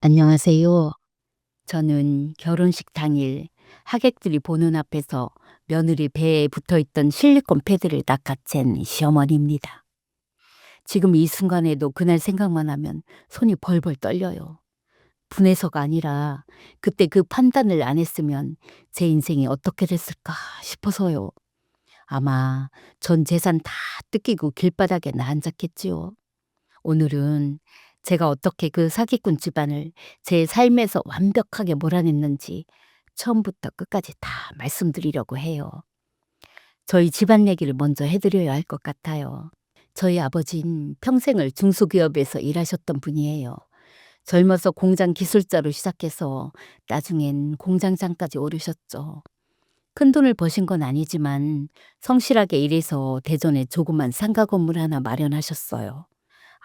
안녕하세요. 저는 결혼식 당일 하객들이 보는 앞에서 며느리 배에 붙어 있던 실리콘 패드를 낚아챈 시어머니입니다. 지금 이 순간에도 그날 생각만 하면 손이 벌벌 떨려요. 분해서가 아니라 그때 그 판단을 안 했으면 제 인생이 어떻게 됐을까 싶어서요. 아마 전 재산 다 뜯기고 길바닥에 나 앉았겠지요. 오늘은 제가 어떻게 그 사기꾼 집안을 제 삶에서 완벽하게 몰아냈는지 처음부터 끝까지 다 말씀드리려고 해요. 저희 집안 얘기를 먼저 해드려야 할 것 같아요. 저희 아버진 평생을 중소기업에서 일하셨던 분이에요. 젊어서 공장 기술자로 시작해서 나중엔 공장장까지 오르셨죠. 큰돈을 버신 건 아니지만 성실하게 일해서 대전에 조그만 상가 건물 하나 마련하셨어요.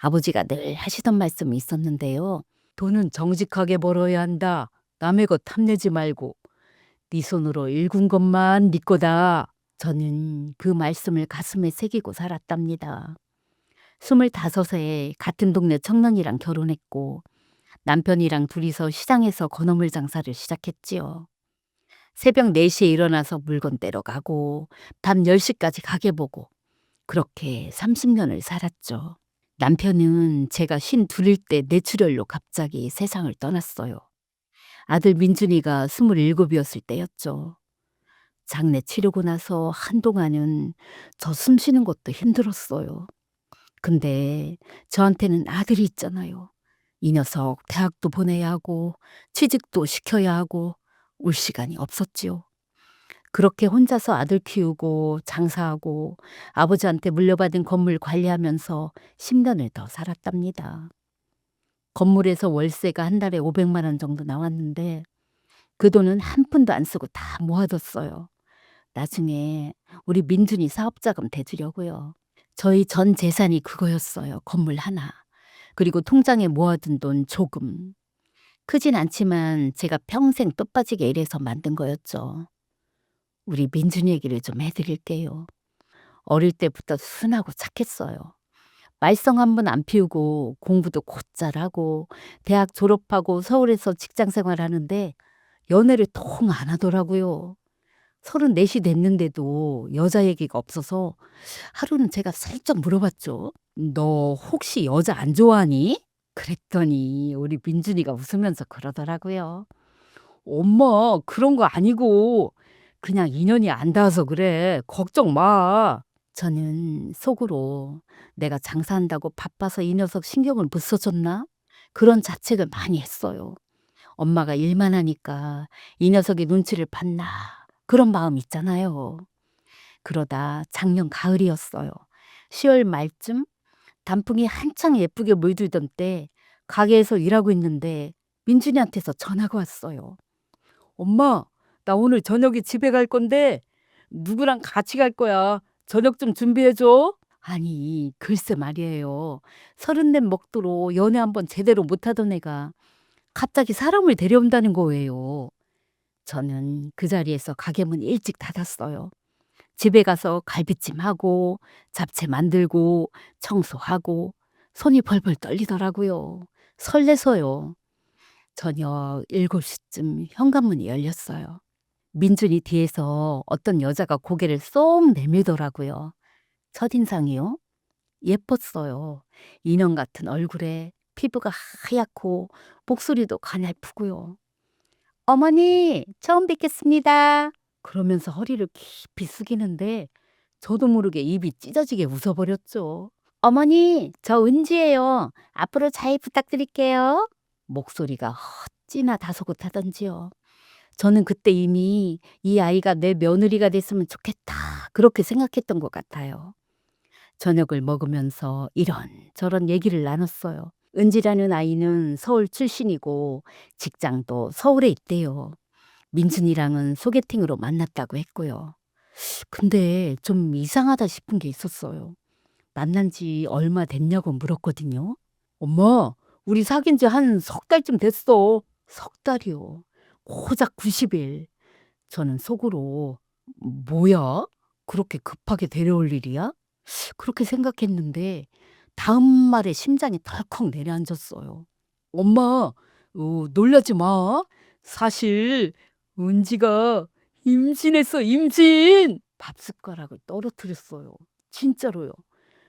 아버지가 늘 하시던 말씀이 있었는데요. 돈은 정직하게 벌어야 한다. 남의 것 탐내지 말고 네 손으로 일군 것만 네 거다. 저는 그 말씀을 가슴에 새기고 살았답니다. 25에 같은 동네 청년이랑 결혼했고 남편이랑 둘이서 시장에서 건어물 장사를 시작했지요. 새벽 4시에 일어나서 물건 떼러 가고 밤 10시까지 가게 보고 그렇게 30년을 살았죠. 남편은 제가 52일 때 뇌출혈로 갑자기 세상을 떠났어요. 아들 민준이가 27이었을 때였죠. 장례 치르고 나서 한동안은 저 숨 쉬는 것도 힘들었어요. 근데 저한테는 아들이 있잖아요. 이 녀석 대학도 보내야 하고 취직도 시켜야 하고 울 시간이 없었지요. 그렇게 혼자서 아들 키우고 장사하고 아버지한테 물려받은 건물 관리하면서 10년을 더 살았답니다. 건물에서 월세가 한 달에 500만 원 정도 나왔는데 그 돈은 한 푼도 안 쓰고 다 모아뒀어요. 나중에 우리 민준이 사업자금 대주려고요. 저희 전 재산이 그거였어요. 건물 하나. 그리고 통장에 모아둔 돈 조금. 크진 않지만 제가 평생 뼈 빠지게 일해서 만든 거였죠. 우리 민준이 얘기를 좀 해드릴게요. 어릴 때부터 순하고 착했어요. 말썽 한 번 안 피우고 공부도 곧잘 하고 대학 졸업하고 서울에서 직장 생활하는데 연애를 통 안 하더라고요. 34이 됐는데도 여자 얘기가 없어서 하루는 제가 살짝 물어봤죠. "너 혹시 여자 안 좋아하니?" 그랬더니 우리 민준이가 웃으면서 그러더라고요. "엄마 그런 거 아니고 그냥 인연이 안 닿아서 그래. 걱정 마." 저는 속으로 '내가 장사한다고 바빠서 이 녀석 신경을 못 써줬나?' 그런 자책을 많이 했어요. 엄마가 일만 하니까 '이 녀석이 눈치를 봤나?' 그런 마음 있잖아요. 그러다 작년 가을이었어요. 10월 말쯤 단풍이 한창 예쁘게 물들던 때 가게에서 일하고 있는데 민준이한테서 전화가 왔어요. "엄마, 나 오늘 저녁에 집에 갈 건데 누구랑 같이 갈 거야. 저녁 좀 준비해 줘." 아니 글쎄 말이에요. 서른 된 먹도로 연애 한번 제대로 못하던 애가 갑자기 사람을 데려온다는 거예요. 저는 그 자리에서 가게 문 일찍 닫았어요. 집에 가서 갈비찜하고 잡채 만들고 청소하고 손이 벌벌 떨리더라고요. 설레서요. 저녁 7시쯤 현관문이 열렸어요. 민준이 뒤에서 어떤 여자가 고개를 쏙 내밀더라고요. 첫인상이요? 예뻤어요. 인형 같은 얼굴에 피부가 하얗고 목소리도 가냘프고요. "어머니, 처음 뵙겠습니다." 그러면서 허리를 깊이 숙이는데 저도 모르게 입이 찢어지게 웃어버렸죠. "어머니, 저 은지예요. 앞으로 잘 부탁드릴게요." 목소리가 어찌나 다소곳하던지요. 저는 그때 이미 '이 아이가 내 며느리가 됐으면 좋겠다.' 그렇게 생각했던 것 같아요. 저녁을 먹으면서 이런저런 얘기를 나눴어요. 은지라는 아이는 서울 출신이고 직장도 서울에 있대요. 민준이랑은 소개팅으로 만났다고 했고요. 근데 좀 이상하다 싶은 게 있었어요. 만난 지 얼마 됐냐고 물었거든요. "엄마, 우리 사귄 지 한 석 달쯤 됐어." 석 달이요. 고작 90일. 저는 속으로 '뭐야? 그렇게 급하게 데려올 일이야?' 그렇게 생각했는데 다음 말에 심장이 덜컥 내려앉았어요. "엄마, 놀라지 마. 사실 은지가 임신했어, 임신. 밥 숟가락을 떨어뜨렸어요. 진짜로요.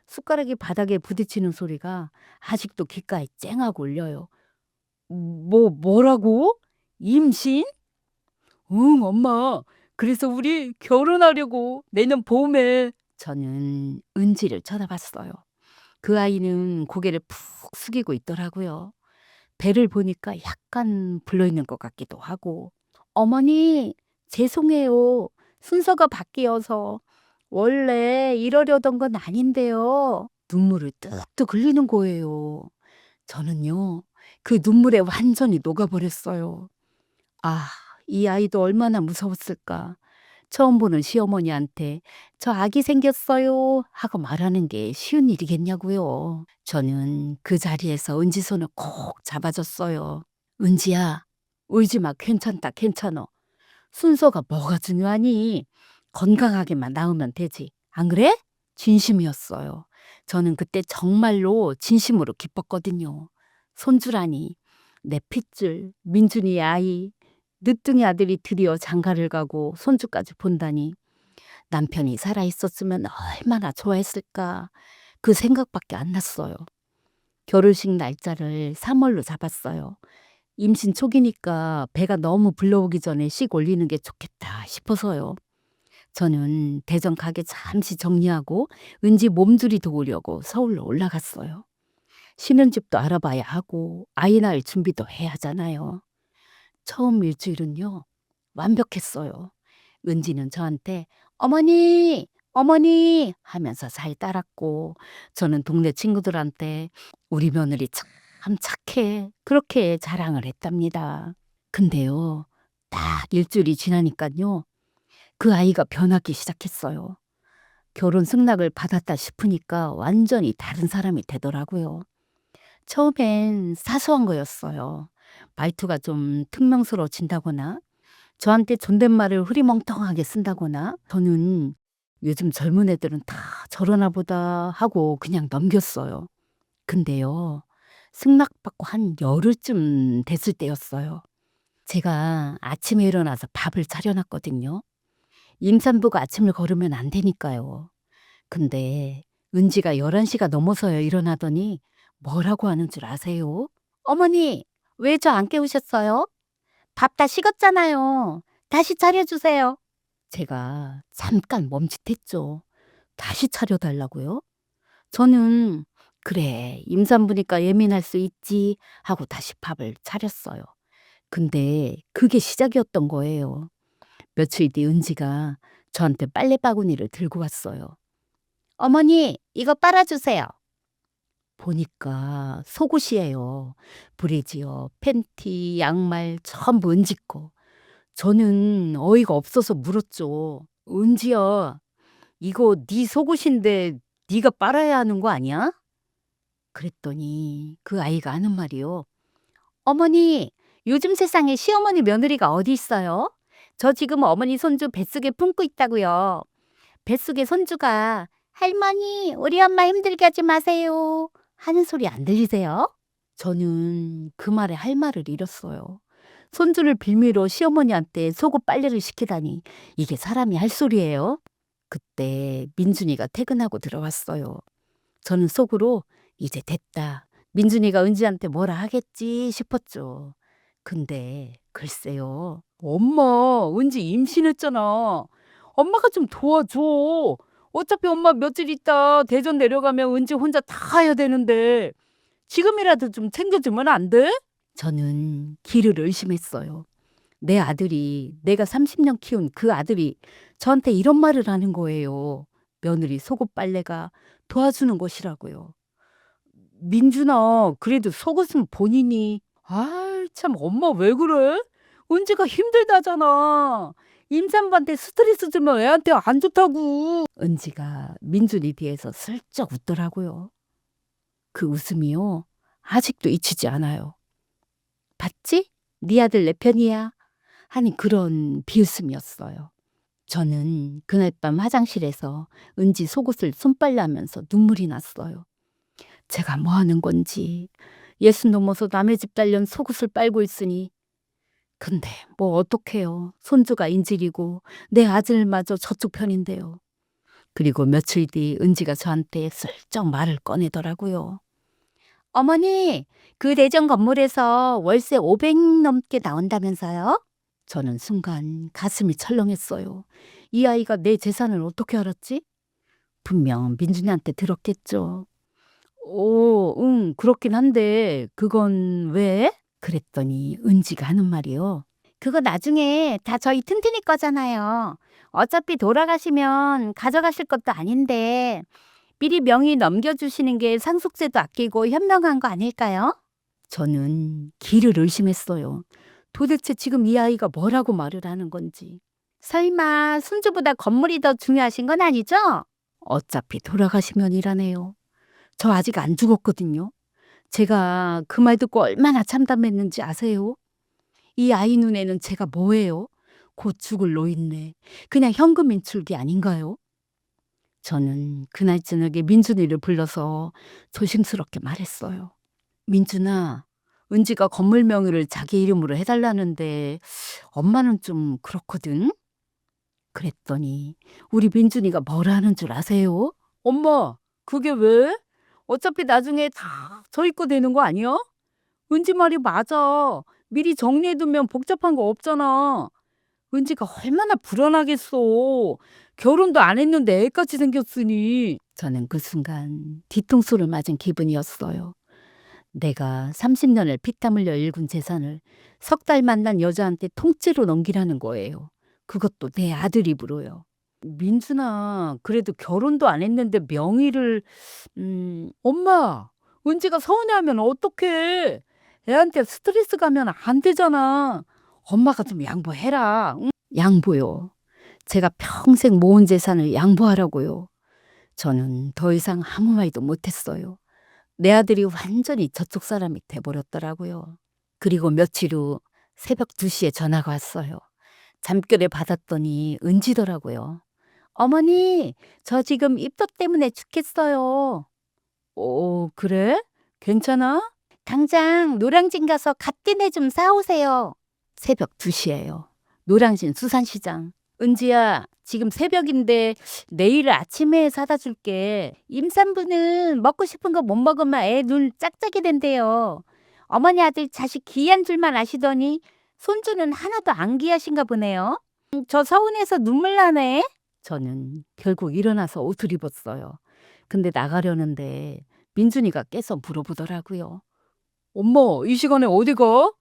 숟가락이 바닥에 부딪히는 소리가 아직도 귓가에 쨍하고 울려요. 뭐라고? 임신? 응, 엄마. 그래서 우리 결혼하려고 내년 봄에. 저는 은지를 쳐다봤어요. 그 아이는 고개를 푹 숙이고 있더라고요. 배를 보니까 약간 불러있는 것 같기도 하고. 어머니, 죄송해요. 순서가 바뀌어서 원래 이러려던 건 아닌데요. 눈물을 뚝뚝 흘리는 거예요. 저는요, 그 눈물에 완전히 녹아버렸어요. 아, 이 아이도 얼마나 무서웠을까. 처음 보는 시어머니한테 저 아기 생겼어요 하고 말하는 게 쉬운 일이겠냐고요. 저는 그 자리에서 은지 손을 콕 잡아줬어요. 은지야, 울지 마. 괜찮다, 괜찮아. 순서가 뭐가 중요하니? 건강하게만 낳으면 되지. 안 그래? 진심이었어요. 저는 그때 정말로 진심으로 기뻤거든요. 손주라니, 내 핏줄, 민준이의 아이, 늦둥이 아들이 드디어 장가를 가고 손주까지 본다니. 남편이 살아있었으면 얼마나 좋아했을까. 그 생각밖에 안 났어요. 결혼식 날짜를 3월로 잡았어요. 임신 초기니까 배가 너무 불러오기 전에 씩 올리는 게 좋겠다 싶어서요. 저는 대전 가게 잠시 정리하고 은지 몸조리 도우려고 서울로 올라갔어요. 쉬는 집도 알아봐야 하고 아이 낳을 준비도 해야 하잖아요. 처음 일주일은요, 완벽했어요. 은지는 저한테 어머니, 어머니 하면서 잘 따랐고 저는 동네 친구들한테 우리 며느리 참 착해. 그렇게 자랑을 했답니다. 근데요, 딱 일주일이 지나니까요, 그 아이가 변하기 시작했어요. 결혼 승낙을 받았다 싶으니까 완전히 다른 사람이 되더라고요. 처음엔 사소한 거였어요. 말투가 좀 퉁명스러워진다거나 저한테 존댓말을 흐리멍텅하게 쓴다거나 저는 요즘 젊은 애들은 다 저러나 보다 하고 그냥 넘겼어요. 근데요, 승낙받고 한 열흘쯤 됐을 때였어요. 제가 아침에 일어나서 밥을 차려놨거든요. 임산부가 아침을 걸으면 안 되니까요. 근데 은지가 11시가 넘어서야 일어나더니 뭐라고 하는 줄 아세요? 어머니, 왜 저 안 깨우셨어요? 밥 다 식었잖아요. 다시 차려주세요. 제가 잠깐 멈칫했죠. 다시 차려달라고요? 저는 그래, 임산부니까 예민할 수 있지 하고 다시 밥을 차렸어요. 근데 그게 시작이었던 거예요. 며칠 뒤 은지가 저한테 빨래 바구니를 들고 왔어요. 어머니, 이거 빨아주세요. 보니까 속옷이에요. 브래지어, 팬티, 양말 전부 은지 거. 저는 어이가 없어서 물었죠. 은지야, 이거 네 속옷인데 네가 빨아야 하는 거 아니야? 그랬더니 그 아이가 하는 말이요. 어머니, 요즘 세상에 시어머니 며느리가 어디 있어요? 저 지금 어머니 손주 뱃속에 품고 있다고요. 뱃속에 손주가 할머니, 우리 엄마 힘들게 하지 마세요 하는 소리 안 들리세요? 저는 그 말에 할 말을 잃었어요. 손주를 빌미로 시어머니한테 속옷 빨래를 시키다니 이게 사람이 할 소리예요? 그때 민준이가 퇴근하고 들어왔어요. 저는 속으로 이제 됐다. 민준이가 은지한테 뭐라 하겠지 싶었죠. 근데 글쎄요. 엄마, 은지 임신했잖아. 엄마가 좀 도와줘. 어차피 엄마 며칠 있다 대전 내려가면 은지 혼자 다 해야 되는데 지금이라도 좀 챙겨주면 안 돼? 저는 길을 의심했어요. 내 아들이, 내가 30년 키운 그 아들이 저한테 이런 말을 하는 거예요. 며느리 속옷 빨래가 도와주는 것이라고요. 민준아, 그래도 속옷은 본인이. 아, 참 엄마 왜 그래? 은지가 힘들다잖아. 임산부한테 스트레스 주면 애한테 안 좋다고. 은지가 민준이 뒤에서 슬쩍 웃더라고요. 그 웃음이요, 아직도 잊히지 않아요. 봤지? 네 아들 내 편이야. 하는 그런 비웃음이었어요. 저는 그날 밤 화장실에서 은지 속옷을 손빨래하면서 눈물이 났어요. 제가 뭐 하는 건지, 예순 넘어서 남의 집 딸년 속옷을 빨고 있으니. 근데 뭐 어떡해요. 손주가 인질이고 내 아들마저 저쪽 편인데요. 그리고 며칠 뒤 은지가 저한테 슬쩍 말을 꺼내더라고요. 어머니, 그 대전 건물에서 월세 500 넘게 나온다면서요? 저는 순간 가슴이 철렁했어요. 이 아이가 내 재산을 어떻게 알았지? 분명 민준이한테 들었겠죠. 오, 응, 그렇긴 한데 그건 왜? 그랬더니 은지가 하는 말이요. 그거 나중에 다 저희 튼튼이 거잖아요. 어차피 돌아가시면 가져가실 것도 아닌데 미리 명의 넘겨주시는 게 상속세도 아끼고 현명한 거 아닐까요? 저는 기를 의심했어요. 도대체 지금 이 아이가 뭐라고 말을 하는 건지. 설마 손주보다 건물이 더 중요하신 건 아니죠? 어차피 돌아가시면 이라네요. 저 아직 안 죽었거든요. 제가 그 말 듣고 얼마나 참담했는지 아세요? 이 아이 눈에는 제가 뭐예요? 곧 죽을 노인네. 그냥 현금 인출기 아닌가요? 저는 그날 저녁에 민준이를 불러서 조심스럽게 말했어요. 민준아, 은지가 건물 명의를 자기 이름으로 해달라는데 엄마는 좀 그렇거든? 그랬더니 우리 민준이가 뭐라 하는 줄 아세요? 엄마, 그게 왜? 어차피 나중에 다 저희 거 되는 거 아니야? 은지 말이 맞아. 미리 정리해두면 복잡한 거 없잖아. 은지가 얼마나 불안하겠어. 결혼도 안 했는데 애까지 생겼으니. 저는 그 순간 뒤통수를 맞은 기분이었어요. 내가 30년을 피땀 흘려 일군 재산을 석 달 만난 여자한테 통째로 넘기라는 거예요. 그것도 내 아들 입으로요. 민준아, 그래도 결혼도 안 했는데 명의를, 엄마, 은지가 서운해하면 어떡해. 애한테 스트레스 가면 안 되잖아. 엄마가 좀 양보해라. 응? 양보요. 제가 평생 모은 재산을 양보하라고요. 저는 더 이상 아무 말도 못했어요. 내 아들이 완전히 저쪽 사람이 돼버렸더라고요. 그리고 며칠 후 새벽 2시에 전화가 왔어요. 잠결에 받았더니 은지더라고요. 어머니, 저 지금 입덧 때문에 죽겠어요. 그래? 괜찮아? 당장 노량진 가서 갓띠네 좀 사오세요. 새벽 2시예요. 노량진 수산시장. 은지야, 지금 새벽인데 내일 아침에 사다 줄게. 임산부는 먹고 싶은 거 못 먹으면 애 눈 짝짝이 된대요. 어머니 아들 자식 귀한 줄만 아시더니 손주는 하나도 안 귀하신가 보네요. 저 서운해서 눈물 나네. 저는 결국 일어나서 옷을 입었어요. 근데 나가려는데 민준이가 깨서 물어보더라고요. 엄마, 이 시간에 어디 가?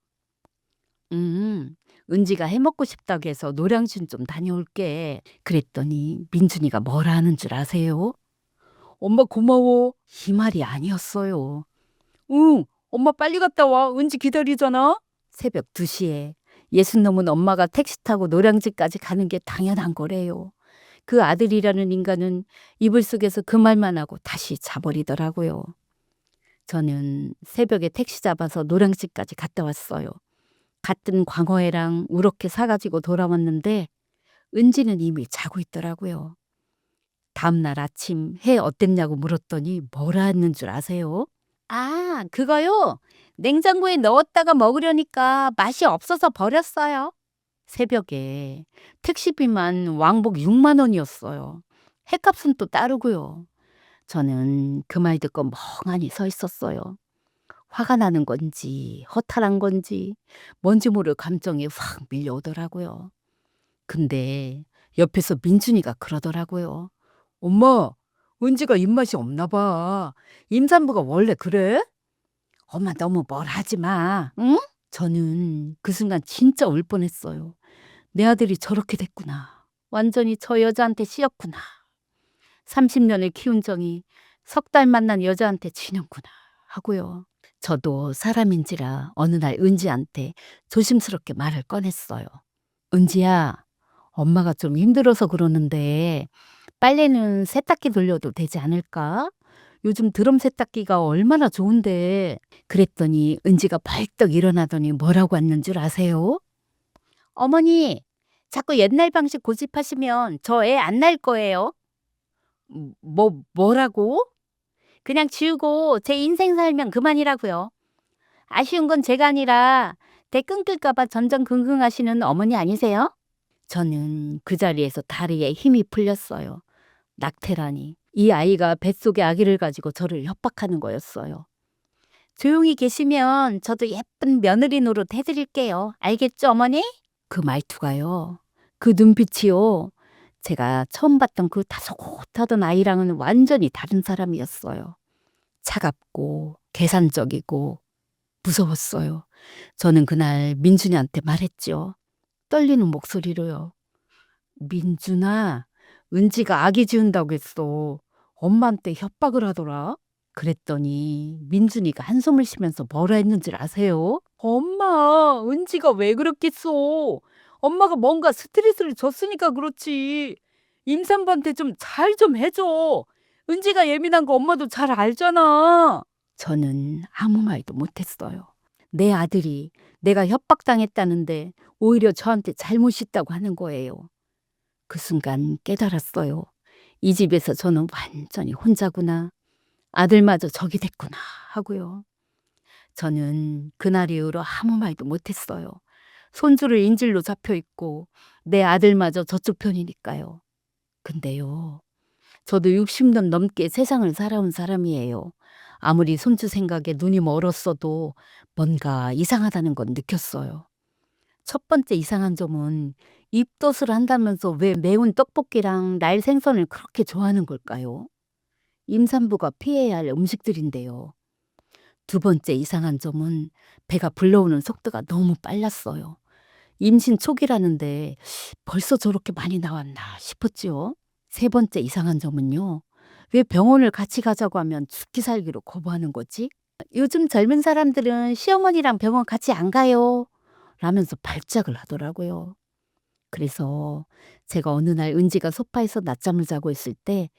은지가 해먹고 싶다고 해서 노량진 좀 다녀올게. 그랬더니 민준이가 뭐라 하는 줄 아세요? 엄마 고마워. 이 말이 아니었어요. 응, 엄마 빨리 갔다 와. 은지 기다리잖아. 새벽 2시에 60 넘은 엄마가 택시 타고 노량진까지 가는 게 당연한 거래요. 그 아들이라는 인간은 이불 속에서 그 말만 하고 다시 자버리더라고요. 저는 새벽에 택시 잡아서 노량진까지 갔다 왔어요. 같은 광어회랑 우럭회 사가지고 돌아왔는데 은지는 이미 자고 있더라고요. 다음날 아침 해 어땠냐고 물었더니 뭐라 했는 줄 아세요? 아, 그거요? 냉장고에 넣었다가 먹으려니까 맛이 없어서 버렸어요. 새벽에 택시비만 왕복 6만 원이었어요. 횟값은 또 따르고요. 저는 그 말 듣고 멍하니 서 있었어요. 화가 나는 건지 허탈한 건지 뭔지 모를 감정이 확 밀려오더라고요. 근데 옆에서 민준이가 그러더라고요. 엄마, 은지가 입맛이 없나 봐. 임산부가 원래 그래? 엄마 너무 뭘 하지 마. 응? 저는 그 순간 진짜 울 뻔했어요. 내 아들이 저렇게 됐구나. 완전히 저 여자한테 씌였구나. 30년을 키운 정이 석 달 만난 여자한테 지는구나 하고요. 저도 사람인지라 어느 날 은지한테 조심스럽게 말을 꺼냈어요. 은지야, 엄마가 좀 힘들어서 그러는데 빨래는 세탁기 돌려도 되지 않을까? 요즘 드럼 세탁기가 얼마나 좋은데. 그랬더니 은지가 벌떡 일어나더니 뭐라고 했는 줄 아세요? 어머니, 자꾸 옛날 방식 고집하시면 저 애 안 낳을 거예요. 뭐라고? 그냥 지우고 제 인생 살면 그만이라고요. 아쉬운 건 제가 아니라 대 끊길까봐 전전긍긍하시는 어머니 아니세요? 저는 그 자리에서 다리에 힘이 풀렸어요. 낙태라니. 이 아이가 뱃속에 아기를 가지고 저를 협박하는 거였어요. 조용히 계시면 저도 예쁜 며느리 노릇 해드릴게요. 알겠죠, 어머니? 그 말투가요. 그 눈빛이요. 제가 처음 봤던 그 다소곳하던 아이랑은 완전히 다른 사람이었어요. 차갑고 계산적이고 무서웠어요. 저는 그날 민준이한테 말했죠. 떨리는 목소리로요. 민준아, 은지가 아기 지운다고 했어. 엄마한테 협박을 하더라. 그랬더니 민준이가 한숨을 쉬면서 뭐라 했는지 아세요? 엄마, 은지가 왜 그랬겠어? 엄마가 뭔가 스트레스를 줬으니까 그렇지. 임산부한테 좀 잘 좀 해줘. 은지가 예민한 거 엄마도 잘 알잖아. 저는 아무 말도 못했어요. 내 아들이 내가 협박당했다는데 오히려 저한테 잘못이 있다고 하는 거예요. 그 순간 깨달았어요. 이 집에서 저는 완전히 혼자구나. 아들마저 적이 됐구나 하고요. 저는 그날 이후로 아무 말도 못했어요. 손주를 인질로 잡혀 있고 내 아들마저 저쪽 편이니까요. 근데요. 저도 60년 넘게 세상을 살아온 사람이에요. 아무리 손주 생각에 눈이 멀었어도 뭔가 이상하다는 건 느꼈어요. 첫 번째 이상한 점은 입덧을 한다면서 왜 매운 떡볶이랑 날 생선을 그렇게 좋아하는 걸까요? 임산부가 피해야 할 음식들인데요. 두 번째 이상한 점은 배가 불러오는 속도가 너무 빨랐어요. 임신 초기라는데 벌써 저렇게 많이 나왔나 싶었지요. 세 번째 이상한 점은요. 왜 병원을 같이 가자고 하면 죽기 살기로 거부하는 거지? 요즘 젊은 사람들은 시어머니랑 병원 같이 안 가요. 라면서 발작을 하더라고요. 그래서 제가 어느 날 은지가 소파에서 낮잠을 자고 있을 때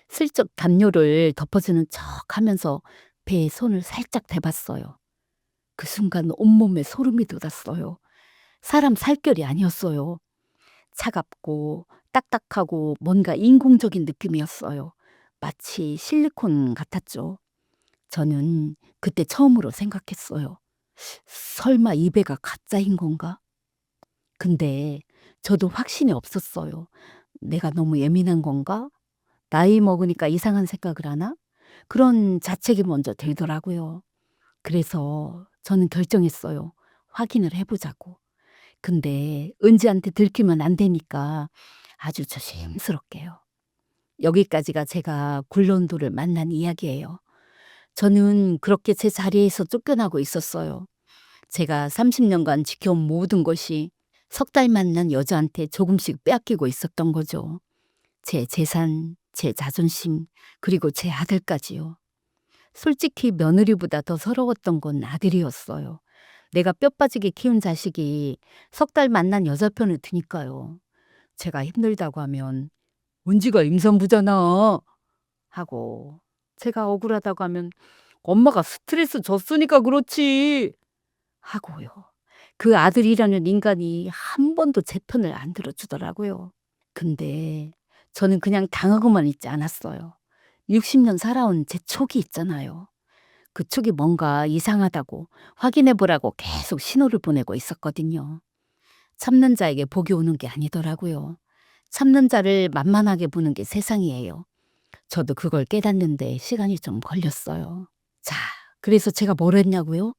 슬쩍 담요를 덮어주는 척 하면서 배에 손을 살짝 대봤어요. 그 순간 온몸에 소름이 돋았어요. 사람 살결이 아니었어요. 차갑고 딱딱하고 뭔가 인공적인 느낌이었어요. 마치 실리콘 같았죠. 저는 그때 처음으로 생각했어요. 설마 이 배가 가짜인 건가? 근데 저도 확신이 없었어요. 내가 너무 예민한 건가? 나이 먹으니까 이상한 생각을 하나? 그런 자책이 먼저 들더라고요. 그래서 저는 결정했어요. 확인을 해보자고. 근데 은지한테 들키면 안 되니까 아주 조심스럽게요. 여기까지가 제가 굴론도를 만난 이야기예요. 저는 그렇게 제 자리에서 쫓겨나고 있었어요. 제가 30년간 지켜온 모든 것이 석 달 만난 여자한테 조금씩 빼앗기고 있었던 거죠. 제 재산, 제 자존심, 그리고 제 아들까지요. 솔직히 며느리보다 더 서러웠던 건 아들이었어요. 내가 뼈 빠지게 키운 자식이 석 달 만난 여자 편을 드니까요. 제가 힘들다고 하면 은지가 임산부잖아 하고, 제가 억울하다고 하면 엄마가 스트레스 줬으니까 그렇지 하고요. 그 아들이라는 인간이 한 번도 제 편을 안 들어주더라고요. 근데 저는 그냥 당하고만 있지 않았어요. 60년 살아온 제 촉이 있잖아요. 그 촉이 뭔가 이상하다고 확인해 보라고 계속 신호를 보내고 있었거든요. 참는 자에게 복이 오는 게 아니더라고요. 참는 자를 만만하게 보는 게 세상이에요. 저도 그걸 깨닫는데 시간이 좀 걸렸어요. 자, 그래서 제가 뭘 했냐고요?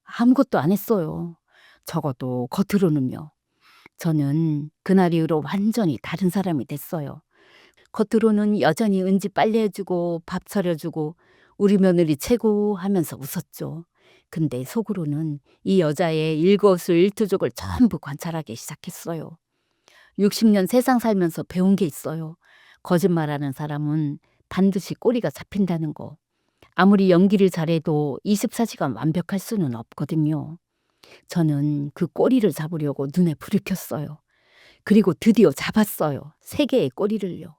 아무것도 안 했어요. 적어도 겉으로는요. 저는 그날 이후로 완전히 다른 사람이 됐어요. 겉으로는 여전히 은지 빨래해주고 밥 차려주고 우리 며느리 최고 하면서 웃었죠. 근데 속으로는 이 여자의 일거수일투족을 전부 관찰하기 시작했어요. 60년 세상 살면서 배운 게 있어요. 거짓말하는 사람은 반드시 꼬리가 잡힌다는 거. 아무리 연기를 잘해도 24시간 완벽할 수는 없거든요. 저는 그 꼬리를 잡으려고 눈에 불을 켰어요. 그리고 드디어 잡았어요. 세 개의 꼬리를요.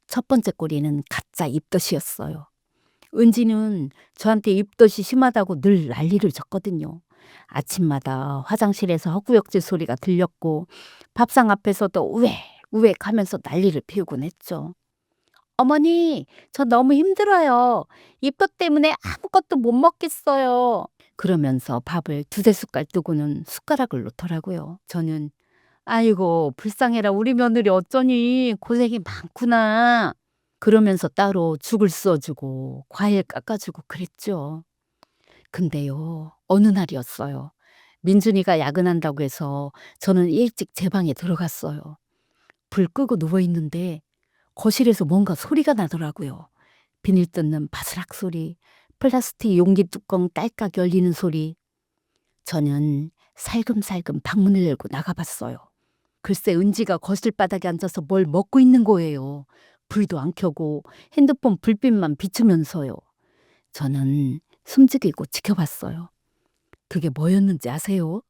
첫 번째 꼬리는 가짜 입덧이었어요. 은지는 저한테 입덧이 심하다고 늘 난리를 쳤거든요. 아침마다 화장실에서 헛구역질 소리가 들렸고 밥상 앞에서도 우웩 우웩 하면서 난리를 피우곤 했죠. 어머니, 저 너무 힘들어요. 입덧 때문에 아무것도 못 먹겠어요. 그러면서 밥을 두세 숟갈 뜨고는 숟가락을 놓더라고요. 저는 아이고 불쌍해라 우리 며느리 어쩌니 고생이 많구나. 그러면서 따로 죽을 써주고 과일 깎아주고 그랬죠. 근데요 어느 날이었어요. 민준이가 야근한다고 해서 저는 일찍 제 방에 들어갔어요. 불 끄고 누워있는데 거실에서 뭔가 소리가 나더라고요. 비닐 뜯는 바스락 소리, 플라스틱 용기 뚜껑 딸깍 열리는 소리. 저는 살금살금 방문을 열고 나가봤어요. 글쎄 은지가 거실 바닥에 앉아서 뭘 먹고 있는 거예요. 불도 안 켜고 핸드폰 불빛만 비추면서요. 저는 숨죽이고 지켜봤어요. 그게 뭐였는지 아세요?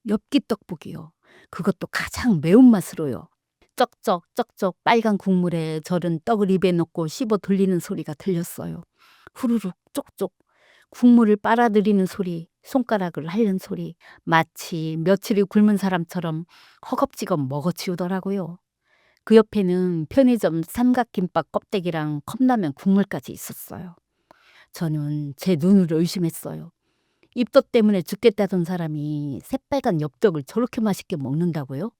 엽기 떡볶이요. 그것도 가장 매운맛으로요. 쩍쩍 쩍쩍 빨간 국물에 절은 떡을 입에 넣고 씹어 돌리는 소리가 들렸어요. 후루룩 쪽쪽 국물을 빨아들이는 소리, 손가락을 핥는 소리, 마치 며칠이 굶은 사람처럼 허겁지겁 먹어치우더라고요. 그 옆에는 편의점 삼각김밥 껍데기랑 컵라면 국물까지 있었어요. 저는 제 눈을 의심했어요. 입덧 때문에 죽겠다던 사람이 새빨간 엽떡을 저렇게 맛있게 먹는다고요?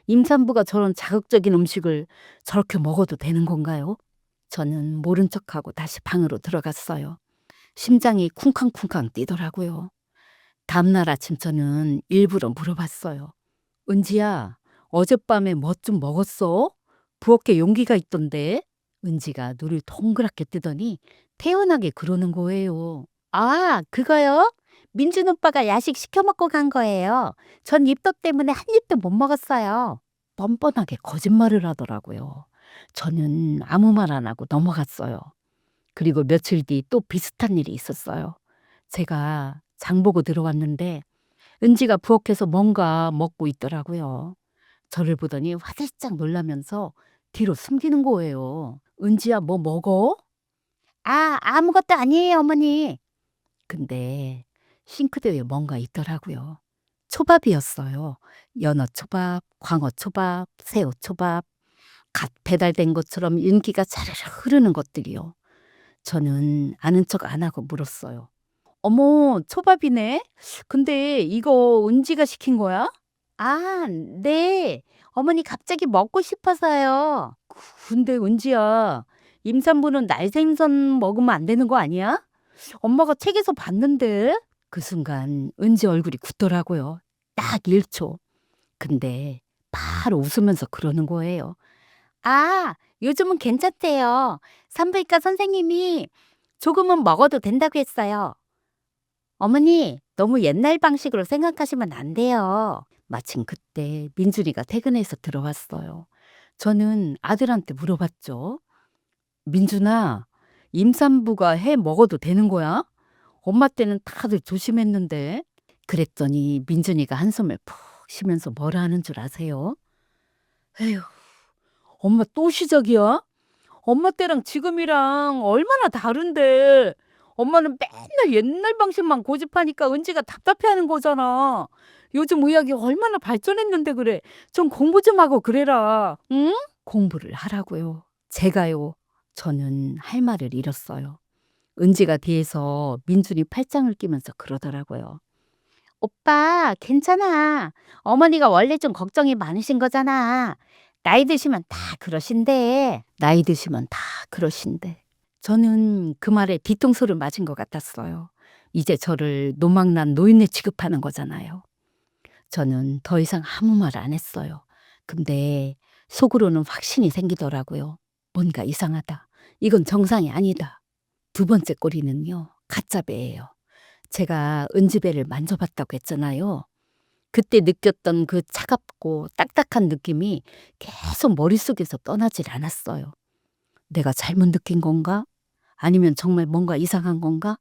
임산부가 저런 자극적인 음식을 저렇게 먹어도 되는 건가요? 저는 모른 척하고 다시 방으로 들어갔어요. 심장이 쿵쾅쿵쾅 뛰더라고요. 다음날 아침 저는 일부러 물어봤어요. 은지야, 어젯밤에 뭐 좀 먹었어? 부엌에 용기가 있던데? 은지가 눈을 동그랗게 뜨더니 태연하게 그러는 거예요. 아, 그거요? 민준 오빠가 야식 시켜 먹고 간 거예요. 전 입덧 때문에 한 입도 못 먹었어요. 뻔뻔하게 거짓말을 하더라고요. 저는 아무 말 안 하고 넘어갔어요. 그리고 며칠 뒤 또 비슷한 일이 있었어요. 제가 장 보고 들어왔는데 은지가 부엌에서 뭔가 먹고 있더라고요. 저를 보더니 화들짝 놀라면서 뒤로 숨기는 거예요. 은지야, 뭐 먹어? 아, 아무것도 아니에요, 어머니. 근데 싱크대에 뭔가 있더라고요. 초밥이었어요. 연어 초밥, 광어 초밥, 새우 초밥, 갓 배달된 것처럼 윤기가 자르르 흐르는 것들이요. 저는 아는 척 안 하고 물었어요. 어머, 초밥이네? 근데 이거 은지가 시킨 거야? 아, 네. 어머니 갑자기 먹고 싶어서요. 근데 은지야, 임산부는 날생선 먹으면 안 되는 거 아니야? 엄마가 책에서 봤는데. 그 순간 은지 얼굴이 굳더라고요. 딱 1초. 근데 바로 웃으면서 그러는 거예요. 아, 요즘은 괜찮대요. 산부인과 선생님이 조금은 먹어도 된다고 했어요. 어머니, 너무 옛날 방식으로 생각하시면 안 돼요. 마침 그때 민준이가 퇴근해서 들어왔어요. 저는 아들한테 물어봤죠. 민준아, 임산부가 해 먹어도 되는 거야? 엄마 때는 다들 조심했는데. 그랬더니 민준이가 한숨을 푹 쉬면서 뭐라 하는 줄 아세요? 에휴, 엄마 또 시작이야? 엄마 때랑 지금이랑 얼마나 다른데. 엄마는 맨날 옛날 방식만 고집하니까 은지가 답답해하는 거잖아. 요즘 의학이 얼마나 발전했는데 그래. 좀 공부 좀 하고 그래라. 응? 공부를 하라고요. 제가요. 저는 할 말을 잃었어요. 은지가 뒤에서 민준이 팔짱을 끼면서 그러더라고요. 오빠, 괜찮아. 어머니가 원래 좀 걱정이 많으신 거잖아. 나이 드시면 다 그러신데. 나이 드시면 다 그러신데. 저는 그 말에 뒤통수를 맞은 것 같았어요. 이제 저를 노망난 노인네 취급하는 거잖아요. 저는 더 이상 아무 말 안 했어요. 근데 속으로는 확신이 생기더라고요. 뭔가 이상하다. 이건 정상이 아니다. 두 번째 꼬리는요. 가짜배예요. 제가 은지배를 만져봤다고 했잖아요. 그때 느꼈던 그 차갑고 딱딱한 느낌이 계속 머릿속에서 떠나질 않았어요. 내가 잘못 느낀 건가? 아니면 정말 뭔가 이상한 건가?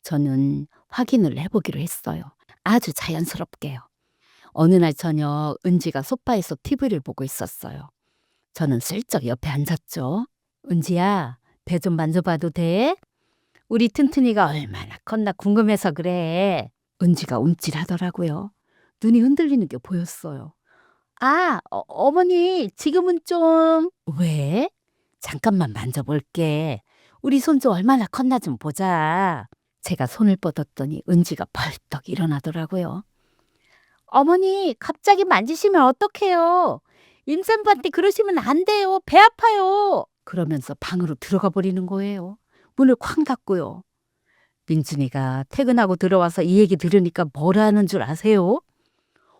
저는 확인을 해보기로 했어요. 아주 자연스럽게요. 어느 날 저녁 은지가 소파에서 TV를 보고 있었어요. 저는 슬쩍 옆에 앉았죠. 은지야, 배 좀 만져봐도 돼? 우리 튼튼이가 얼마나 컸나 궁금해서 그래. 은지가 움찔하더라고요. 눈이 흔들리는 게 보였어요. 아, 어머니, 지금은 좀. 왜? 잠깐만 만져볼게. 우리 손주 얼마나 컸나 좀 보자. 제가 손을 뻗었더니 은지가 벌떡 일어나더라고요. 어머니, 갑자기 만지시면 어떡해요? 임산부한테 그러시면 안 돼요. 배 아파요. 그러면서 방으로 들어가 버리는 거예요. 문을 쾅 닫고요. 민준이가 퇴근하고 들어와서 이 얘기 들으니까 뭐라 하는 줄 아세요?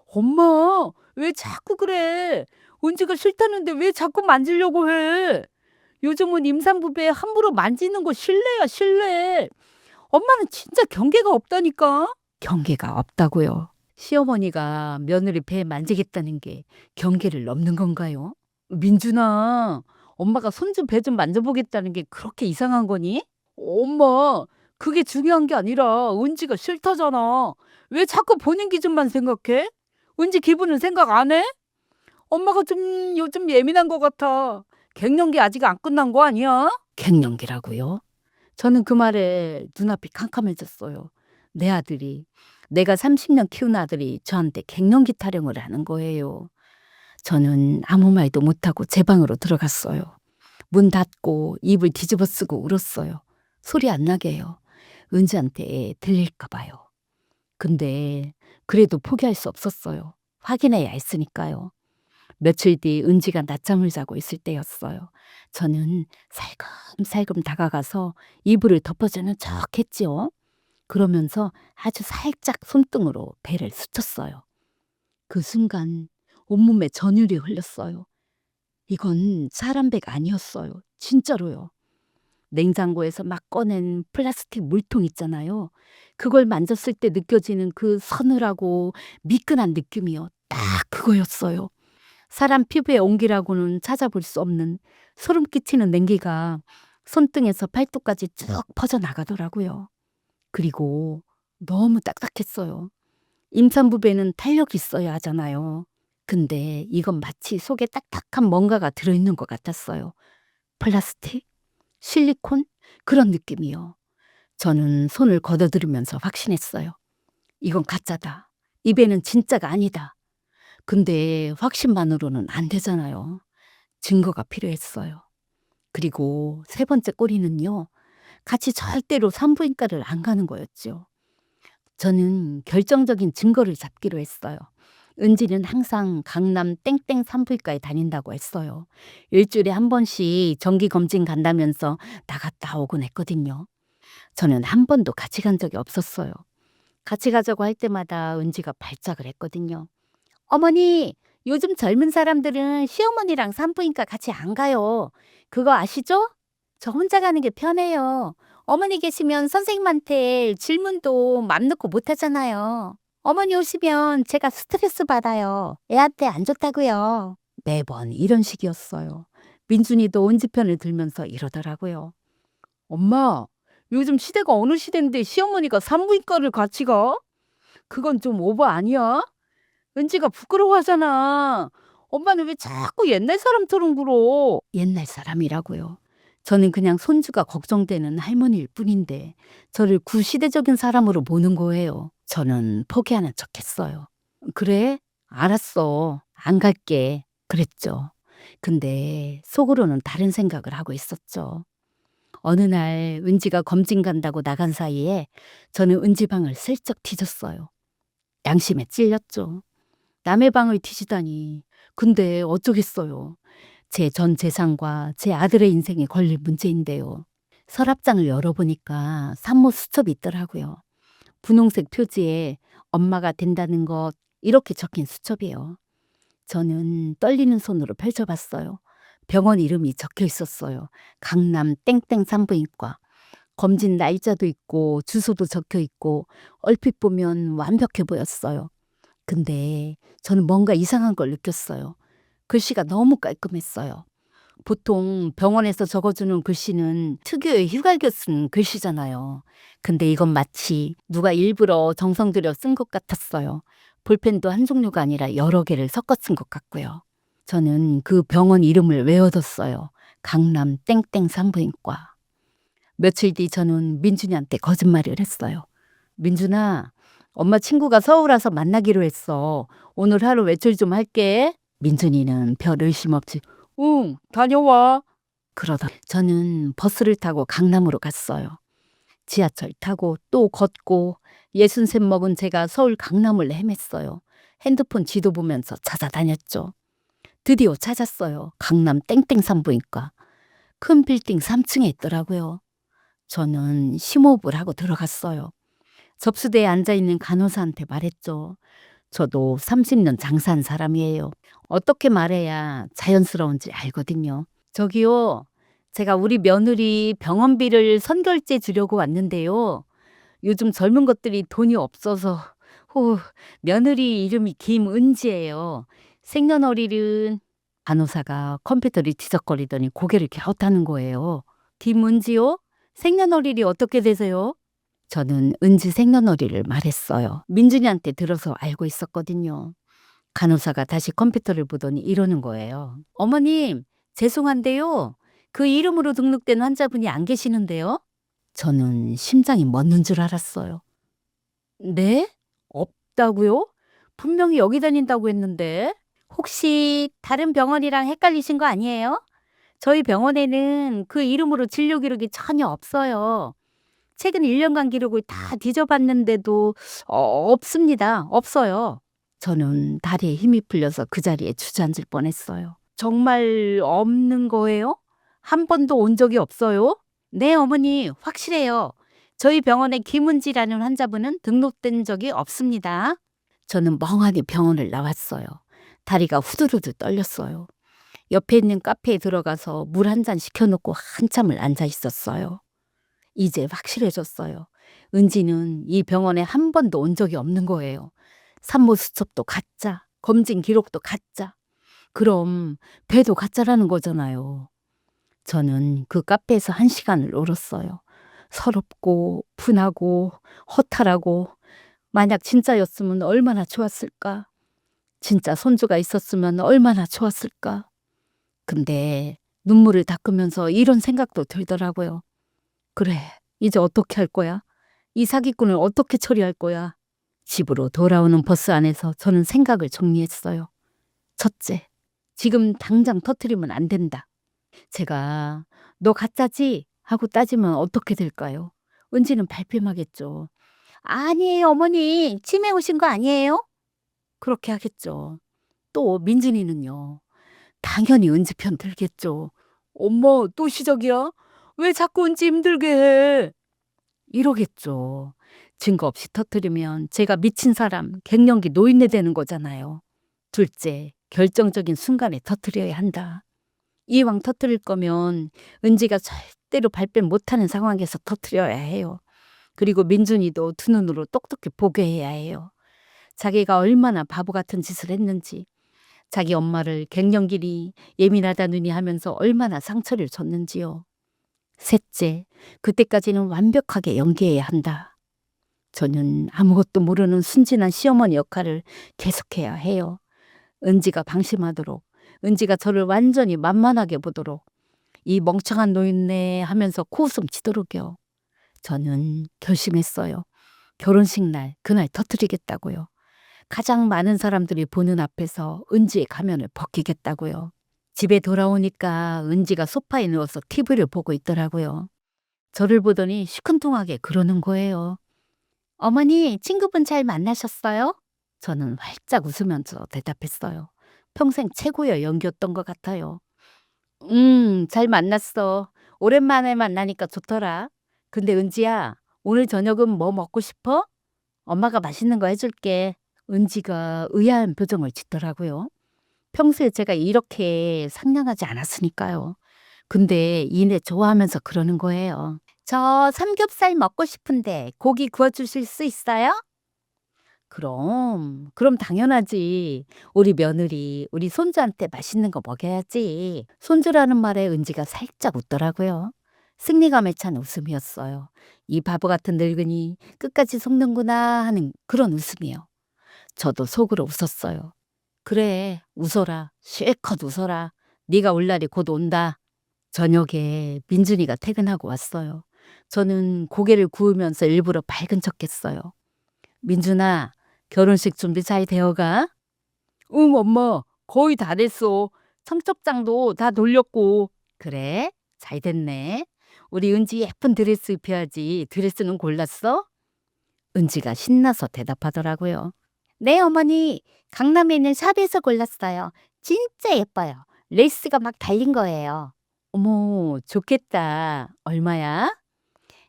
엄마, 왜 자꾸 그래? 은지가 싫다는데 왜 자꾸 만지려고 해? 요즘은 임산부 배 함부로 만지는 거 실례야, 실례. 엄마는 진짜 경계가 없다니까. 경계가 없다고요. 시어머니가 며느리 배 만지겠다는 게 경계를 넘는 건가요? 민준아, 엄마가 손주 배 좀 만져보겠다는 게 그렇게 이상한 거니? 엄마, 그게 중요한 게 아니라 은지가 싫다잖아. 왜 자꾸 본인 기준만 생각해? 은지 기분은 생각 안 해? 엄마가 좀 요즘 예민한 것 같아. 갱년기 아직 안 끝난 거 아니야? 갱년기라고요? 저는 그 말에 눈앞이 캄캄해졌어요. 내 아들이, 내가 30년 키운 아들이 저한테 갱년기 타령을 하는 거예요. 저는 아무 말도 못하고 제 방으로 들어갔어요. 문 닫고 입을 뒤집어 쓰고 울었어요. 소리 안 나게요. 은지한테 들릴까 봐요. 근데 그래도 포기할 수 없었어야 확인해야 했으니까요. 며칠 뒤 은지가 낮잠을 자고 있을 때였어요. 저는 살금살금 다가가서 이불을 덮어주는 척 했지요. 그러면서 아주 살짝 손등으로 배를 스쳤어요. 그 순간 온몸에 전율이 흘렸어요. 이건 사람 배가 아니었어요. 진짜로요. 냉장고에서 막 꺼낸 플라스틱 물통 있잖아요. 그걸 만졌을 때 느껴지는 그 서늘하고 미끈한 느낌이요. 딱 그거였어요. 사람 피부의 온기라고는 찾아볼 수 없는 소름 끼치는 냉기가 손등에서 팔뚝까지 쭉 퍼져나가더라고요. 그리고 너무 딱딱했어요. 임산부 배는 탄력이 있어야 하잖아요. 근데 이건 마치 속에 딱딱한 뭔가가 들어있는 것 같았어요. 플라스틱? 실리콘? 그런 느낌이요. 저는 손을 걷어들이면서 확신했어요. 이건 가짜다. 이 배는 진짜가 아니다. 근데 확신만으로는 안 되잖아요. 증거가 필요했어요. 그리고 세 번째 꼬리는요. 같이 절대로 산부인과를 안 가는 거였죠. 저는 결정적인 증거를 잡기로 했어요. 은지는 항상 강남 땡땡 산부인과에 다닌다고 했어요. 일주일에 한 번씩 정기검진 간다면서 나갔다 오곤 했거든요. 저는 한 번도 같이 간 적이 없었어요. 같이 가자고 할 때마다 은지가 발작을 했거든요. 어머니, 요즘 젊은 사람들은 시어머니랑 산부인과 같이 안 가요. 그거 아시죠? 저 혼자 가는 게 편해요. 어머니 계시면 선생님한테 질문도 맘 놓고 못 하잖아요. 어머니 오시면 제가 스트레스 받아요. 애한테 안 좋다고요. 매번 이런 식이었어요. 민준이도 은지 편을 들면서 이러더라고요. 엄마, 요즘 시대가 어느 시대인데 시어머니가 산부인과를 같이 가? 그건 좀 오버 아니야? 은지가 부끄러워하잖아. 엄마는 왜 자꾸 옛날 사람처럼 굴어? 옛날 사람이라고요. 저는 그냥 손주가 걱정되는 할머니일 뿐인데 저를 구시대적인 사람으로 보는 거예요. 저는 포기하는 척했어요. 그래? 알았어. 안 갈게. 그랬죠. 근데 속으로는 다른 생각을 하고 있었죠. 어느 날 은지가 검진 간다고 나간 사이에 저는 은지 방을 슬쩍 뒤졌어요. 양심에 찔렸죠. 남의 방을 뒤지다니. 근데 어쩌겠어요. 제 전 재산과 제 아들의 인생에 걸릴 문제인데요. 서랍장을 열어보니까 산모 수첩이 있더라고요. 분홍색 표지에 엄마가 된다는 것 이렇게 적힌 수첩이에요. 저는 떨리는 손으로 펼쳐봤어요. 병원 이름이 적혀 있었어요. 강남 땡땡 산부인과. 검진 날짜도 있고 주소도 적혀 있고 얼핏 보면 완벽해 보였어요. 근데 저는 뭔가 이상한 걸 느꼈어요. 글씨가 너무 깔끔했어요. 보통 병원에서 적어주는 글씨는 특유의 휘갈겨 쓴 글씨잖아요. 근데 이건 마치 누가 일부러 정성 들여 쓴 것 같았어요. 볼펜도 한 종류가 아니라 여러 개를 섞어 쓴 것 같고요. 저는 그 병원 이름을 외워뒀어요. 강남 땡땡 산부인과. 며칠 뒤 저는 민준이한테 거짓말을 했어요. 민준아, 엄마 친구가 서울 와서 만나기로 했어. 오늘 하루 외출 좀 할게. 민준이는 별 의심 없이 응, 다녀와. 그러다 저는 버스를 타고 강남으로 갔어요. 지하철 타고 또 걷고 60셈 먹은 제가 서울 강남을 헤맸어요. 핸드폰 지도 보면서 찾아다녔죠. 드디어 찾았어요. 강남 땡땡 산부인과. 큰 빌딩 3층에 있더라고요. 저는 심호흡을 하고 들어갔어요. 접수대에 앉아있는 간호사한테 말했죠. 저도 30년 장사한 사람이에요. 어떻게 말해야 자연스러운지 알거든요. 저기요, 제가 우리 며느리 병원비를 선결제 주려고 왔는데요. 요즘 젊은 것들이 돈이 없어서, 며느리 이름이 김은지예요. 생년월일은 간호사가 컴퓨터를 뒤적거리더니 고개를 갸웃하는 거예요. 김은지요? 생년월일이 어떻게 되세요? 저는 은지 생년월일을 말했어요. 민준이한테 들어서 알고 있었거든요. 간호사가 다시 컴퓨터를 보더니 이러는 거예요. 어머님, 죄송한데요. 그 이름으로 등록된 환자분이 안 계시는데요? 저는 심장이 멎는 줄 알았어요. 네? 없다고요? 분명히 여기 다닌다고 했는데. 혹시 다른 병원이랑 헷갈리신 거 아니에요? 저희 병원에는 그 이름으로 진료 기록이 전혀 없어요. 최근 1년간 기록을 다 뒤져봤는데도 없습니다. 없어요. 저는 다리에 힘이 풀려서 그 자리에 주저앉을 뻔했어요. 정말 없는 거예요? 한 번도 온 적이 없어요? 네, 어머니, 확실해요. 저희 병원에 김은지라는 환자분은 등록된 적이 없습니다. 저는 멍하니 병원을 나왔어요. 다리가 후들후들 떨렸어요. 옆에 있는 카페에 들어가서 물 한 잔 시켜놓고 한참을 앉아 있었어요. 이제 확실해졌어요. 은지는 이 병원에 한 번도 온 적이 없는 거예요. 산모 수첩도 가짜, 검진 기록도 가짜. 그럼 배도 가짜라는 거잖아요. 저는 그 카페에서 1시간을 울었어요. 서럽고 분하고 허탈하고 만약 진짜였으면 얼마나 좋았을까. 진짜 손주가 있었으면 얼마나 좋았을까. 근데 눈물을 닦으면서 이런 생각도 들더라고요. 그래, 이제 어떻게 할 거야? 이 사기꾼을 어떻게 처리할 거야? 집으로 돌아오는 버스 안에서 저는 생각을 정리했어요. 첫째, 지금 당장 터뜨리면 안 된다. 제가 너 가짜지? 하고 따지면 어떻게 될까요? 은지는 발뺌하겠죠. 아니에요, 어머니. 치매 오신 거 아니에요? 그렇게 하겠죠. 또 민준이는요. 당연히 은지 편 들겠죠. 엄마, 또 시작이야? 왜 자꾸 은지 힘들게 해? 이러겠죠. 증거 없이 터뜨리면 제가 미친 사람, 갱년기 노인네 되는 거잖아요. 둘째, 결정적인 순간에 터뜨려야 한다. 이왕 터뜨릴 거면 은지가 절대로 발뺌 못하는 상황에서 터뜨려야 해요. 그리고 민준이도 두 눈으로 똑똑히 보게 해야 해요. 자기가 얼마나 바보 같은 짓을 했는지, 자기 엄마를 갱년기니 예민하다느니 하면서 얼마나 상처를 줬는지요. 셋째, 그때까지는 완벽하게 연기해야 한다. 저는 아무것도 모르는 순진한 시어머니 역할을 계속해야 해요. 은지가 방심하도록, 은지가 저를 완전히 만만하게 보도록, 이 멍청한 노인네 하면서 코웃음 치도록요. 저는 결심했어요. 결혼식 날, 그날 터뜨리겠다고요. 가장 많은 사람들이 보는 앞에서 은지의 가면을 벗기겠다고요. 집에 돌아오니까 은지가 소파에 누워서 TV를 보고 있더라고요. 저를 보더니 시큰둥하게 그러는 거예요. 어머니, 친구분 잘 만나셨어요? 저는 활짝 웃으면서 대답했어요. 평생 최고의 연기였던 것 같아요. 잘 만났어. 오랜만에 만나니까 좋더라. 근데 은지야, 오늘 저녁은 뭐 먹고 싶어? 엄마가 맛있는 거 해줄게. 은지가 의아한 표정을 짓더라고요. 평소에 제가 이렇게 상냥하지 않았으니까요. 근데 이내 좋아하면서 그러는 거예요. 저 삼겹살 먹고 싶은데 고기 구워주실 수 있어요? 그럼 당연하지. 우리 며느리, 우리 손주한테 맛있는 거 먹여야지. 손주라는 말에 은지가 살짝 웃더라고요. 승리감에 찬 웃음이었어요. 이 바보 같은 늙은이 끝까지 속는구나 하는 그런 웃음이요. 저도 속으로 웃었어요. 그래, 웃어라. 실컷 웃어라. 네가 올 날이 곧 온다. 저녁에 민준이가 퇴근하고 왔어요. 저는 고개를 구우면서 일부러 밝은 척했어요. 민준아, 결혼식 준비 잘 되어가? 응, 엄마. 거의 다 됐어. 청첩장도 다 돌렸고. 그래? 잘 됐네. 우리 은지 예쁜 드레스 입혀야지. 드레스는 골랐어? 은지가 신나서 대답하더라고요. 네, 어머니. 강남에 있는 샵에서 골랐어요. 진짜 예뻐요. 레이스가 막 달린 거예요. 어머, 좋겠다. 얼마야?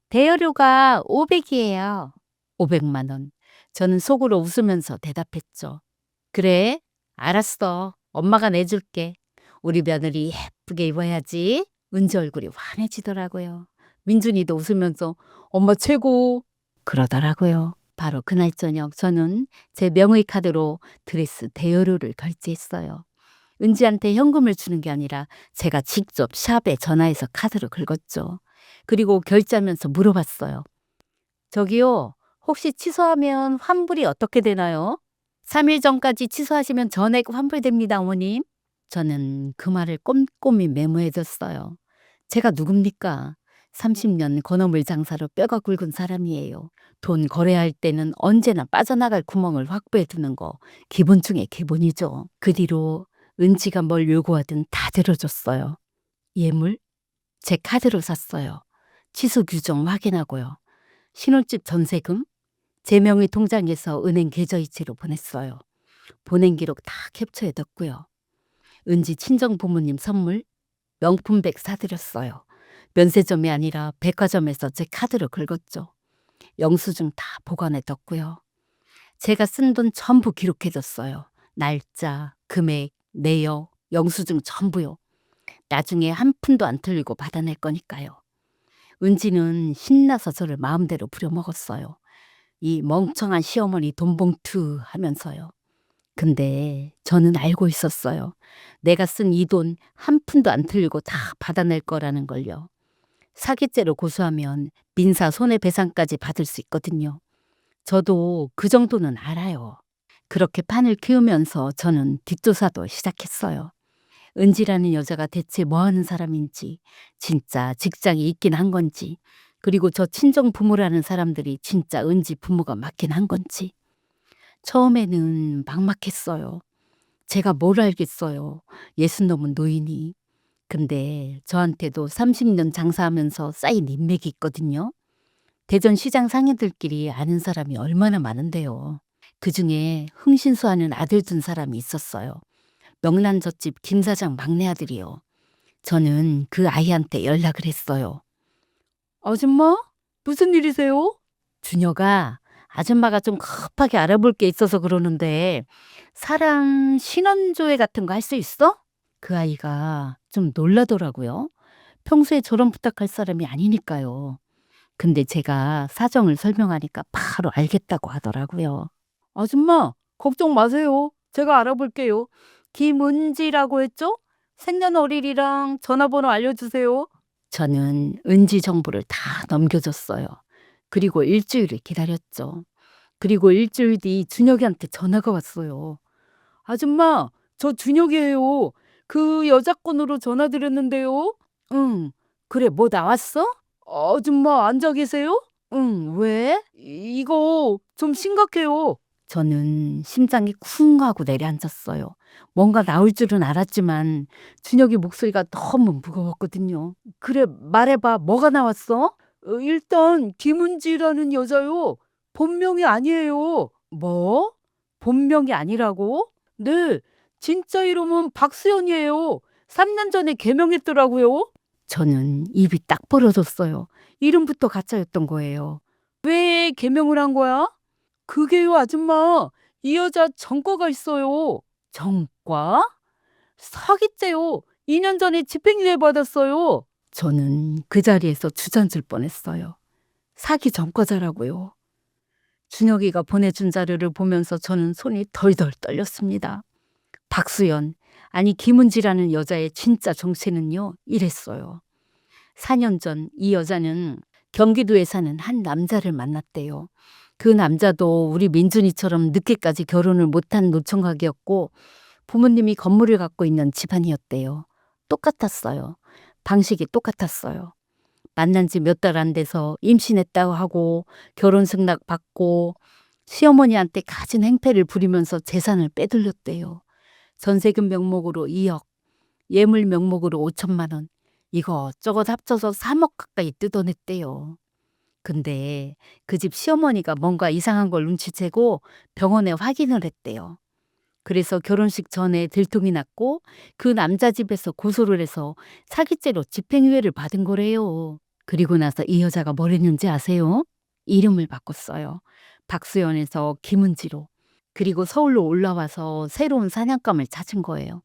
대여료가 500이에요. 500만 원. 저는 속으로 웃으면서 대답했죠. 그래, 알았어. 엄마가 내줄게. 우리 며느리 예쁘게 입어야지. 은지 얼굴이 환해지더라고요. 민준이도 웃으면서 엄마 최고 그러더라고요. 바로 그날 저녁 저는 제 명의 카드로 드레스 대여료를 결제했어요. 은지한테 현금을 주는 게 아니라 제가 직접 샵에 전화해서 카드를 긁었죠. 그리고 결제하면서 물어봤어요. 저기요, 혹시 취소하면 환불이 어떻게 되나요? 3일 전까지 취소하시면 전액 환불됩니다, 어머님. 저는 그 말을 꼼꼼히 메모해뒀어요. 제가 누굽니까? 30년 건어물 장사로 뼈가 굵은 사람이에요. 돈 거래할 때는 언제나 빠져나갈 구멍을 확보해 두는 거 기본 중에 기본이죠. 그 뒤로 은지가 뭘 요구하든 다 들어줬어요. 예물? 제 카드로 샀어요. 취소 규정 확인하고요. 신혼집 전세금? 제 명의 통장에서 은행 계좌이체로 보냈어요. 보낸 기록 다 캡처해뒀고요. 은지 친정 부모님 선물 명품백 사드렸어요. 면세점이 아니라 백화점에서 제 카드로 긁었죠. 영수증 다 보관해뒀고요. 제가 쓴 돈 전부 기록해뒀어요. 날짜, 금액, 내역, 영수증 전부요. 나중에 한 푼도 안 틀리고 받아낼 거니까요. 은지는 신나서 저를 마음대로 부려먹었어요. 이 멍청한 시어머니 돈봉투 하면서요. 근데 저는 알고 있었어요. 내가 쓴 이 돈 한 푼도 안 틀리고 다 받아낼 거라는 걸요. 사기죄로 고소하면 민사 손해배상까지 받을 수 있거든요. 저도 그 정도는 알아요. 그렇게 판을 키우면서 저는 뒷조사도 시작했어요. 은지라는 여자가 대체 뭐 하는 사람인지, 진짜 직장이 있긴 한 건지, 그리고 저 친정 부모라는 사람들이 진짜 은지 부모가 맞긴 한 건지. 처음에는 막막했어요. 제가 뭘 알겠어요. 60 넘은 노인이. 근데 저한테도 30년 장사하면서 쌓인 인맥이 있거든요. 대전시장 상인들끼리 아는 사람이 얼마나 많은데요. 그중에 흥신소하는 아들 둔 사람이 있었어요. 명란젓집 김 사장 막내 아들이요. 저는 그 아이한테 연락을 했어요. 아줌마? 무슨 일이세요? 준혁아, 아줌마가 좀 급하게 알아볼 게 있어서 그러는데 사람 신원조회 같은 거 할 수 있어? 그 아이가 좀 놀라더라고요. 평소에 저런 부탁할 사람이 아니니까요. 근데 제가 사정을 설명하니까 바로 알겠다고 하더라고요. 아줌마, 걱정 마세요. 제가 알아볼게요. 김은지라고 했죠? 생년월일이랑 전화번호 알려주세요. 저는 은지 정보를 다 넘겨줬어요. 그리고 일주일을 기다렸죠. 그리고 일주일 뒤 준혁이한테 전화가 왔어요. 아줌마, 저 준혁이에요. 그 여자 건으로 전화 드렸는데요. 응, 그래, 뭐 나왔어? 아줌마, 앉아 계세요? 응, 왜? 이거 좀 심각해요. 저는 심장이 쿵 하고 내려앉았어요. 뭔가 나올 줄은 알았지만 준혁이 목소리가 너무 무거웠거든요. 그래, 말해봐. 뭐가 나왔어? 일단 김은지라는 여자요. 본명이 아니에요. 뭐? 본명이 아니라고? 네, 진짜 이름은 박수연이에요. 3년 전에 개명했더라고요. 저는 입이 딱 벌어졌어요. 이름부터 가짜였던 거예요. 왜 개명을 한 거야? 그게요, 아줌마. 이 여자 전과가 있어요. 전과? 사기죄요. 2년 전에 집행유예 받았어요. 저는 그 자리에서 주저앉을 뻔했어요. 사기 전과자라고요. 준혁이가 보내준 자료를 보면서 저는 손이 덜덜 떨렸습니다. 박수연, 아니 김은지라는 여자의 진짜 정체는요, 이랬어요. 4년 전 이 여자는 경기도에 사는 한 남자를 만났대요. 그 남자도 우리 민준이처럼 늦게까지 결혼을 못한 노총각이었고 부모님이 건물을 갖고 있는 집안이었대요. 똑같았어요. 방식이 똑같았어요. 만난 지 몇 달 안 돼서 임신했다고 하고 결혼 승낙 받고 시어머니한테 갖은 행패를 부리면서 재산을 빼돌렸대요. 전세금 명목으로 2억, 예물 명목으로 5천만 원. 이것저것 합쳐서 3억 가까이 뜯어냈대요. 근데 그 집 시어머니가 뭔가 이상한 걸 눈치채고 병원에 확인을 했대요. 그래서 결혼식 전에 들통이 났고 그 남자 집에서 고소를 해서 사기죄로 집행유예를 받은 거래요. 그리고 나서 이 여자가 뭘 했는지 아세요? 이름을 바꿨어요. 박수연에서 김은지로. 그리고 서울로 올라와서 새로운 사냥감을 찾은 거예요.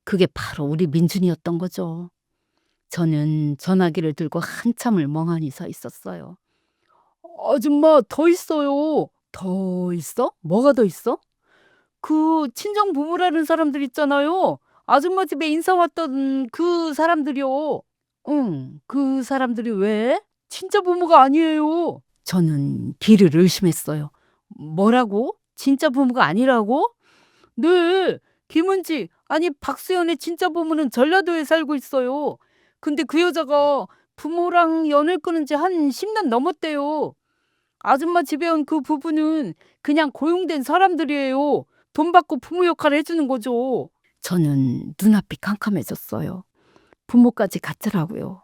그게 바로 우리 민준이었던 거죠. 저는 전화기를 들고 한참을 멍하니 서 있었어요. 아줌마, 더 있어요. 더 있어? 뭐가 더 있어? 그 친정 부부라는 사람들 있잖아요. 아줌마 집에 인사 왔던 그 사람들이요. 응, 그 사람들이 왜? 진짜 부모가 아니에요. 저는 귀를 의심했어요. 뭐라고? 진짜 부모가 아니라고? 네, 김은지, 아니 박수연의 진짜 부모는 전라도에 살고 있어요. 근데 그 여자가 부모랑 연을 끊은 지 한 10년 넘었대요. 아줌마 집에 온 그 부부는 그냥 고용된 사람들이에요. 돈 받고 부모 역할을 해주는 거죠. 저는 눈앞이 캄캄해졌어요. 부모까지 같더라고요.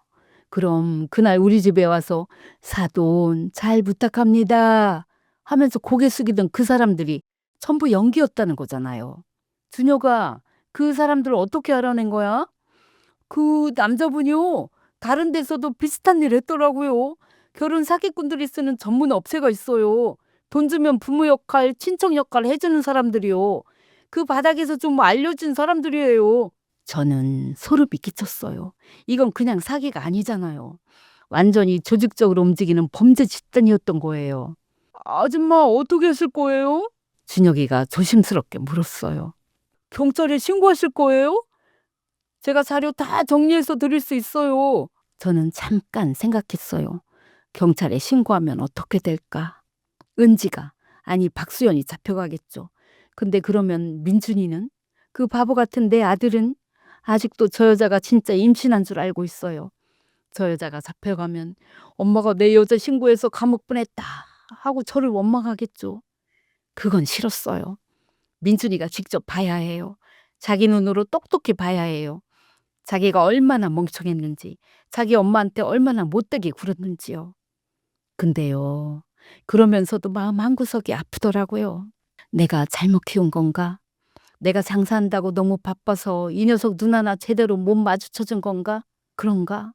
그럼 그날 우리 집에 와서 사돈 잘 부탁합니다 하면서 고개 숙이던 그 사람들이 전부 연기였다는 거잖아요. 준혁아, 그 사람들 어떻게 알아낸 거야? 그 남자분이요. 다른 데서도 비슷한 일 했더라고요. 결혼 사기꾼들이 쓰는 전문 업체가 있어요. 돈 주면 부모 역할, 친척 역할 해주는 사람들이요. 그 바닥에서 좀 알려진 사람들이에요. 저는 소름이 끼쳤어요. 이건 그냥 사기가 아니잖아요. 완전히 조직적으로 움직이는 범죄 집단이었던 거예요. 아줌마 어떻게 했을 거예요? 준혁이가 조심스럽게 물었어요. 경찰에 신고하실 거예요? 제가 자료 다 정리해서 드릴 수 있어요. 저는 잠깐 생각했어요. 경찰에 신고하면 어떻게 될까? 은지가, 아니 박수연이 잡혀가겠죠. 근데 그러면 민준이는? 그 바보 같은 내 아들은? 아직도 저 여자가 진짜 임신한 줄 알고 있어요. 저 여자가 잡혀가면 엄마가 내 여자 신고해서 감옥 보냈다 하고 저를 원망하겠죠. 그건 싫었어요. 민준이가 직접 봐야 해요. 자기 눈으로 똑똑히 봐야 해요. 자기가 얼마나 멍청했는지, 자기 엄마한테 얼마나 못되게 굴었는지요. 근데요, 그러면서도 마음 한구석이 아프더라고요. 내가 잘못 키운 건가? 내가 장사한다고 너무 바빠서 이 녀석 눈 하나 제대로 못 마주쳐준 건가? 그런가?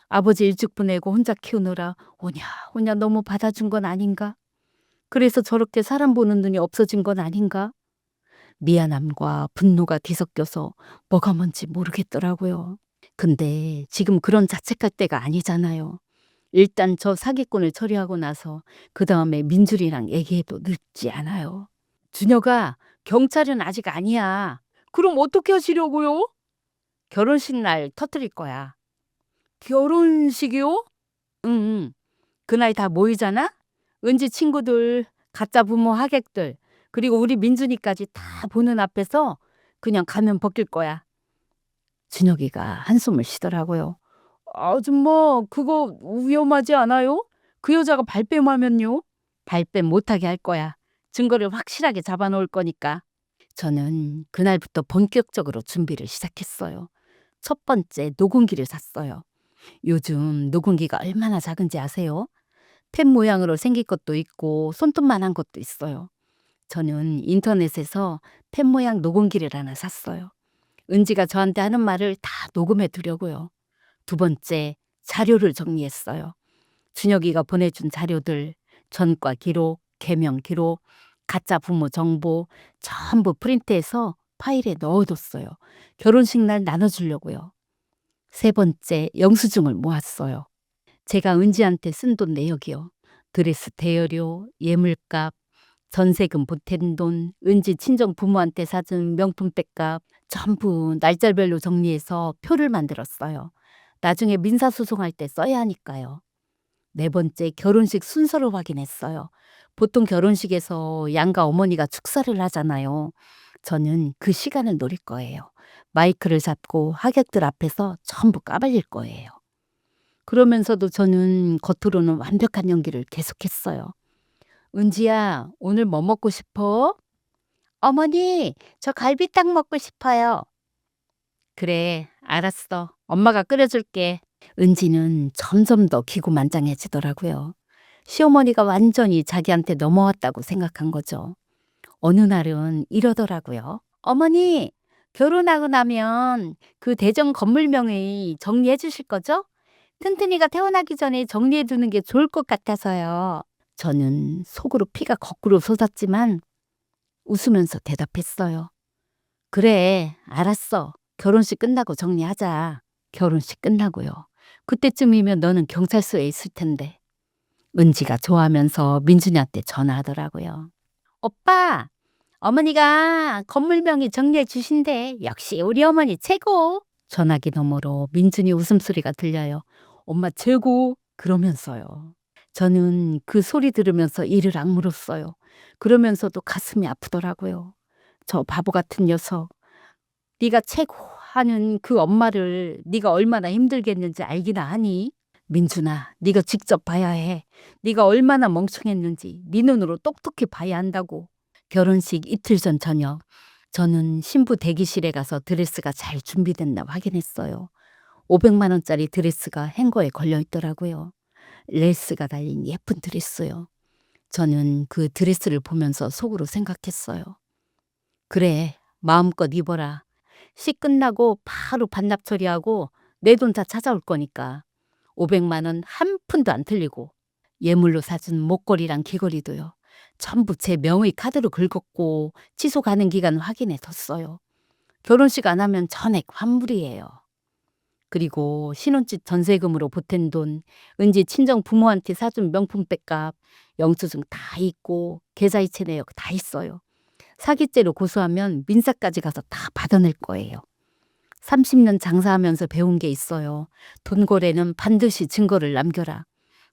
아버지 일찍 보내고 혼자 키우느라 오냐 오냐 너무 받아준 건 아닌가? 그래서 저렇게 사람 보는 눈이 없어진 건 아닌가? 미안함과 분노가 뒤섞여서 뭐가 뭔지 모르겠더라고요. 근데 지금 그런 자책할 때가 아니잖아요. 일단 저 사기꾼을 처리하고 나서 그 다음에 민준이랑 얘기해도 늦지 않아요. 준혁아, 경찰은 아직 아니야. 그럼 어떻게 하시려고요? 결혼식 날 터뜨릴 거야. 결혼식이요? 응. 그날 다 모이잖아? 은지 친구들, 가짜 부모 하객들, 그리고 우리 민준이까지 다 보는 앞에서 그냥 가면 벗길 거야. 준혁이가 한숨을 쉬더라고요. 아줌마, 그거 위험하지 않아요? 그 여자가 발뺌하면요? 발뺌 못하게 할 거야. 증거를 확실하게 잡아놓을 거니까. 저는 그날부터 본격적으로 준비를 시작했어요. 첫 번째, 녹음기를 샀어요. 요즘 녹음기가 얼마나 작은지 아세요? 펜 모양으로 생긴 것도 있고 손톱만한 것도 있어요. 저는 인터넷에서 펜 모양 녹음기를 하나 샀어요. 은지가 저한테 하는 말을 다 녹음해 두려고요. 두 번째, 자료를 정리했어요. 준혁이가 보내준 자료들, 전과 기록, 개명 기록, 가짜 부모 정보 전부 프린트해서 파일에 넣어뒀어요. 결혼식 날 나눠주려고요. 세 번째, 영수증을 모았어요. 제가 은지한테 쓴 돈 내역이요. 드레스 대여료, 예물값, 전세금 보탠 돈, 은지 친정 부모한테 사준 명품 백값 전부 날짜별로 정리해서 표를 만들었어요. 나중에 민사소송할 때 써야 하니까요. 네 번째, 결혼식 순서를 확인했어요. 보통 결혼식에서 양가 어머니가 축사를 하잖아요. 저는 그 시간을 노릴 거예요. 마이크를 잡고 하객들 앞에서 전부 까발릴 거예요. 그러면서도 저는 겉으로는 완벽한 연기를 계속했어요. 은지야, 오늘 뭐 먹고 싶어? 어머니, 저 갈비탕 먹고 싶어요. 그래, 알았어. 엄마가 끓여줄게. 은지는 점점 더 기고만장해지더라고요. 시어머니가 완전히 자기한테 넘어왔다고 생각한 거죠. 어느 날은 이러더라고요. 어머니, 결혼하고 나면 그 대전 건물 명의 정리해 주실 거죠? 튼튼이가 태어나기 전에 정리해 두는 게 좋을 것 같아서요. 저는 속으로 피가 거꾸로 솟았지만 웃으면서 대답했어요. 그래, 알았어. 결혼식 끝나고 정리하자. 결혼식 끝나고요. 그때쯤이면 너는 경찰서에 있을 텐데. 은지가 좋아하면서 민준이한테 전화하더라고요. 오빠, 어머니가 건물 명의 정리해 주신대. 역시 우리 어머니 최고. 전화기 너머로 민준이 웃음소리가 들려요. 엄마 최고! 그러면서요. 저는 그 소리 들으면서 이를 악물었어요. 그러면서도 가슴이 아프더라고요. 저 바보 같은 녀석. 네가 최고 하는 그 엄마를 네가 얼마나 힘들겠는지 알기나 하니? 민준아, 네가 직접 봐야 해. 네가 얼마나 멍청했는지 네 눈으로 똑똑히 봐야 한다고. 결혼식 이틀 전 저녁, 저는 신부 대기실에 가서 드레스가 잘 준비됐나 확인했어요. 500만 원짜리 드레스가 행거에 걸려 있더라고요. 레이스가 달린 예쁜 드레스요. 저는 그 드레스를 보면서 속으로 생각했어요. 그래, 마음껏 입어라. 시 끝나고 바로 반납 처리하고 내 돈 다 찾아올 거니까. 500만 원 한 푼도 안 틀리고 예물로 사준 목걸이랑 귀걸이도요. 전부 제 명의 카드로 긁었고 취소 가능 기간 확인해 뒀어요. 결혼식 안 하면 전액 환불이에요. 그리고 신혼집 전세금으로 보탠 돈, 은지 친정 부모한테 사준 명품 백값, 영수증 다 있고 계좌이체 내역 다 있어요. 사기죄로 고소하면 민사까지 가서 다 받아낼 거예요. 30년 장사하면서 배운 게 있어요. 돈 거래는 반드시 증거를 남겨라.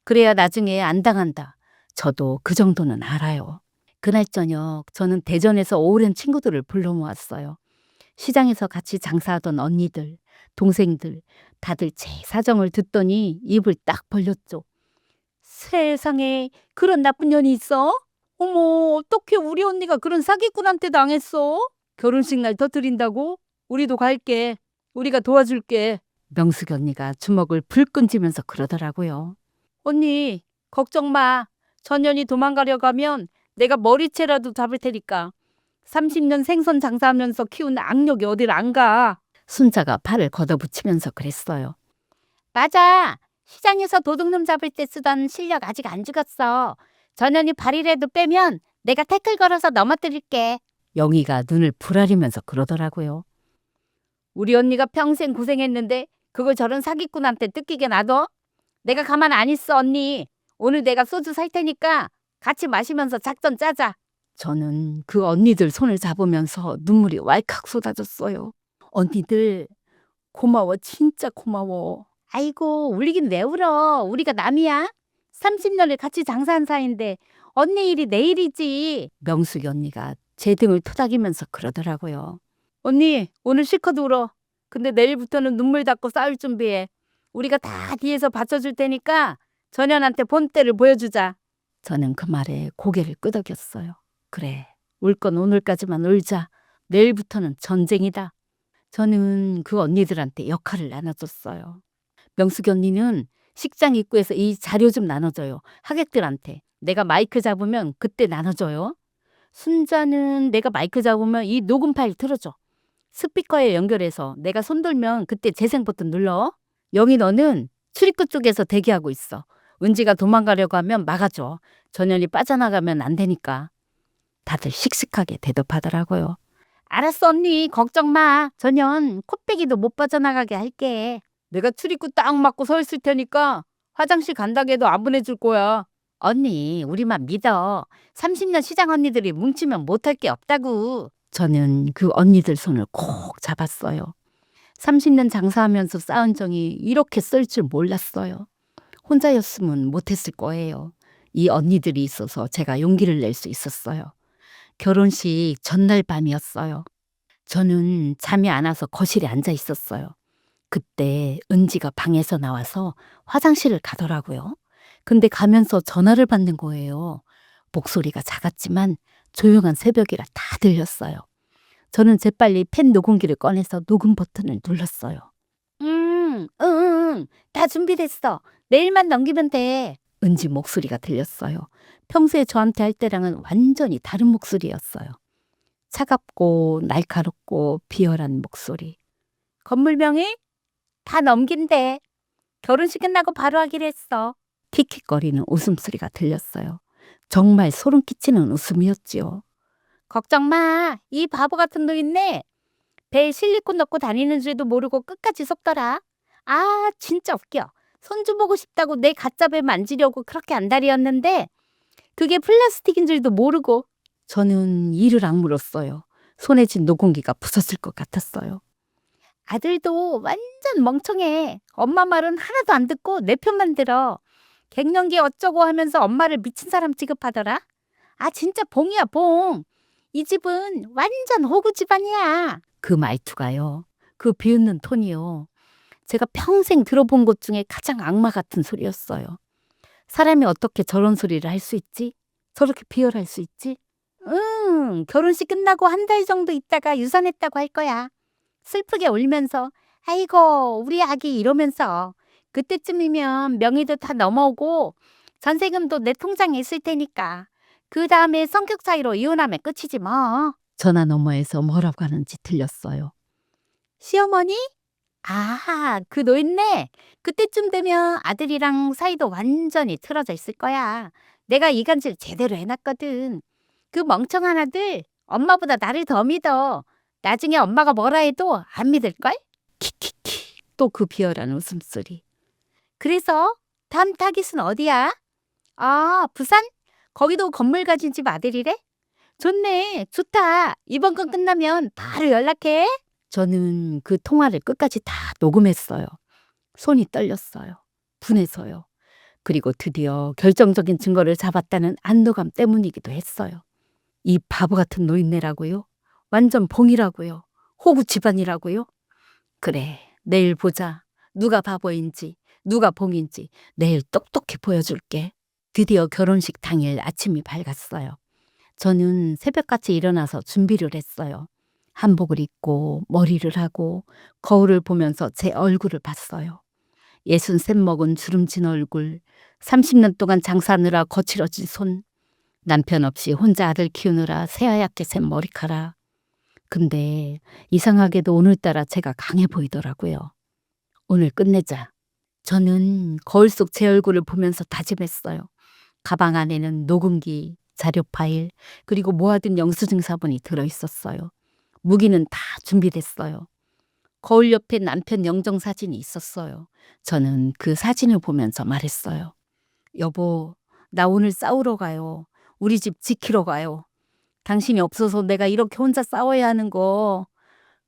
그래야 나중에 안 당한다. 저도 그 정도는 알아요. 그날 저녁 저는 대전에서 오랜 친구들을 불러 모았어요. 시장에서 같이 장사하던 언니들, 동생들 다들 제 사정을 듣더니 입을 딱 벌렸죠. 세상에 그런 나쁜 년이 있어? 어머, 어떻게 우리 언니가 그런 사기꾼한테 당했어? 결혼식 날 터뜨린다고? 우리도 갈게. 우리가 도와줄게. 명숙 언니가 주먹을 불끈 쥐면서 그러더라고요. 언니, 걱정 마. 전년이 도망가려고 하면 내가 머리채라도 잡을 테니까. 30년 생선 장사하면서 키운 악력이 어딜 안 가. 순자가 팔을 걷어붙이면서 그랬어요. 맞아. 시장에서 도둑놈 잡을 때 쓰던 실력 아직 안 죽었어. 전년이 발이라도 빼면 내가 태클 걸어서 넘어뜨릴게. 영희가 눈을 부라리면서 그러더라고요. 우리 언니가 평생 고생했는데 그걸 저런 사기꾼한테 뜯기게 놔둬? 내가 가만 안 있어, 언니. 오늘 내가 소주 살 테니까 같이 마시면서 작전 짜자. 저는 그 언니들 손을 잡으면서 눈물이 왈칵 쏟아졌어요. 언니들 고마워, 진짜 고마워. 아이고, 울긴 왜 울어? 우리가 남이야? 30년을 같이 장사한 사이인데 언니 일이 내 일이지. 명숙이 언니가 제 등을 토닥이면서 그러더라고요. 언니, 오늘 실컷 울어. 근데 내일부터는 눈물 닦고 싸울 준비해. 우리가 다 뒤에서 받쳐줄 테니까 전현한테 본때를 보여주자. 저는 그 말에 고개를 끄덕였어요. 그래, 울 건 오늘까지만 울자. 내일부터는 전쟁이다. 저는 그 언니들한테 역할을 나눠줬어요. 명숙이 언니는 식장 입구에서 이 자료 좀 나눠줘요. 하객들한테. 내가 마이크 잡으면 그때 나눠줘요. 순자는 내가 마이크 잡으면 이 녹음 파일 틀어줘. 스피커에 연결해서 내가 손들면 그때 재생 버튼 눌러. 영희 너는 출입구 쪽에서 대기하고 있어. 은지가 도망가려고 하면 막아줘. 전현이 빠져나가면 안 되니까. 다들 씩씩하게 대답하더라고요. 알았어, 언니. 걱정 마. 전현 코빼기도 못 빠져나가게 할게. 내가 출입구 딱 막고 서 있을 테니까 화장실 간다고 해도 안 보내줄 거야. 언니, 우리만 믿어. 30년 시장 언니들이 뭉치면 못할 게 없다고. 저는 그 언니들 손을 콕 잡았어요. 30년 장사하면서 쌓은 정이 이렇게 쓸 줄 몰랐어요. 혼자였으면 못했을 거예요. 이 언니들이 있어서 제가 용기를 낼 수 있었어요. 결혼식 전날 밤이었어요. 저는 잠이 안 와서 거실에 앉아 있었어요. 그때 은지가 방에서 나와서 화장실을 가더라고요. 근데 가면서 전화를 받는 거예요. 목소리가 작았지만 조용한 새벽이라 다 들렸어요. 저는 재빨리 펜 녹음기를 꺼내서 녹음 버튼을 눌렀어요. 응, 응, 응. 다 준비됐어. 내일만 넘기면 돼. 은지 목소리가 들렸어요. 평소에 저한테 할 때랑은 완전히 다른 목소리였어요. 차갑고 날카롭고 비열한 목소리. 건물 명의? 다 넘긴대. 결혼식 끝나고 바로 하기로 했어. 킥킥거리는 웃음소리가 들렸어요. 정말 소름 끼치는 웃음이었지요. 걱정 마. 이 바보 같은 노인네. 배에 실리콘 넣고 다니는 줄도 모르고 끝까지 속더라. 아, 진짜 웃겨. 손주 보고 싶다고 내 가짜 배 만지려고 그렇게 안달이었는데 그게 플라스틱인 줄도 모르고. 저는 이를 악물었어요. 손에 쥔 녹음기가 부서질 것 같았어요. 아들도 완전 멍청해. 엄마 말은 하나도 안 듣고 내 편만 들어. 갱년기 어쩌고 하면서 엄마를 미친 사람 취급하더라. 아, 진짜 봉이야, 봉. 이 집은 완전 호구 집안이야. 그 말투가요. 그 비웃는 톤이요. 제가 평생 들어본 것 중에 가장 악마 같은 소리였어요. 사람이 어떻게 저런 소리를 할 수 있지? 저렇게 비열할 수 있지? 응, 결혼식 끝나고 한 달 정도 있다가 유산했다고 할 거야. 슬프게 울면서, 아이고, 우리 아기 이러면서. 그때쯤이면 명의도 다 넘어오고 전세금도 내 통장에 있을 테니까. 그 다음에 성격 차이로 이혼하면 끝이지 뭐. 전화 너머에서 뭐라고 하는지 들렸어요. 시어머니? 아, 그 노인네. 그때쯤 되면 아들이랑 사이도 완전히 틀어져 있을 거야. 내가 이간질 제대로 해놨거든. 그 멍청한 아들, 엄마보다 나를 더 믿어. 나중에 엄마가 뭐라 해도 안 믿을걸? 키키키. 또 그 비열한 웃음소리. 그래서 다음 타깃은 어디야? 아, 부산? 거기도 건물 가진 집 아들이래? 좋네, 좋다. 이번 건 끝나면 바로 연락해. 저는 그 통화를 끝까지 다 녹음했어요. 손이 떨렸어요. 분해서요. 그리고 드디어 결정적인 증거를 잡았다는 안도감 때문이기도 했어요. 이 바보 같은 노인네라고요? 완전 봉이라고요? 호구 집안이라고요? 그래, 내일 보자. 누가 바보인지, 누가 봉인지 내일 똑똑히 보여줄게. 드디어 결혼식 당일 아침이 밝았어요. 저는 새벽같이 일어나서 준비를 했어요. 한복을 입고 머리를 하고 거울을 보면서 제 얼굴을 봤어요. 60셋 먹은 주름진 얼굴, 30년 동안 장사하느라 거칠어진 손, 남편 없이 혼자 아들 키우느라 새하얗게 샌 머리카락. 근데 이상하게도 오늘따라 제가 강해 보이더라고요. 오늘 끝내자. 저는 거울 속 제 얼굴을 보면서 다짐했어요. 가방 안에는 녹음기, 자료 파일, 그리고 모아둔 영수증 사본이 들어있었어요. 무기는 다 준비됐어요. 거울 옆에 남편 영정 사진이 있었어요. 저는 그 사진을 보면서 말했어요. 여보, 나 오늘 싸우러 가요. 우리 집 지키러 가요. 당신이 없어서 내가 이렇게 혼자 싸워야 하는 거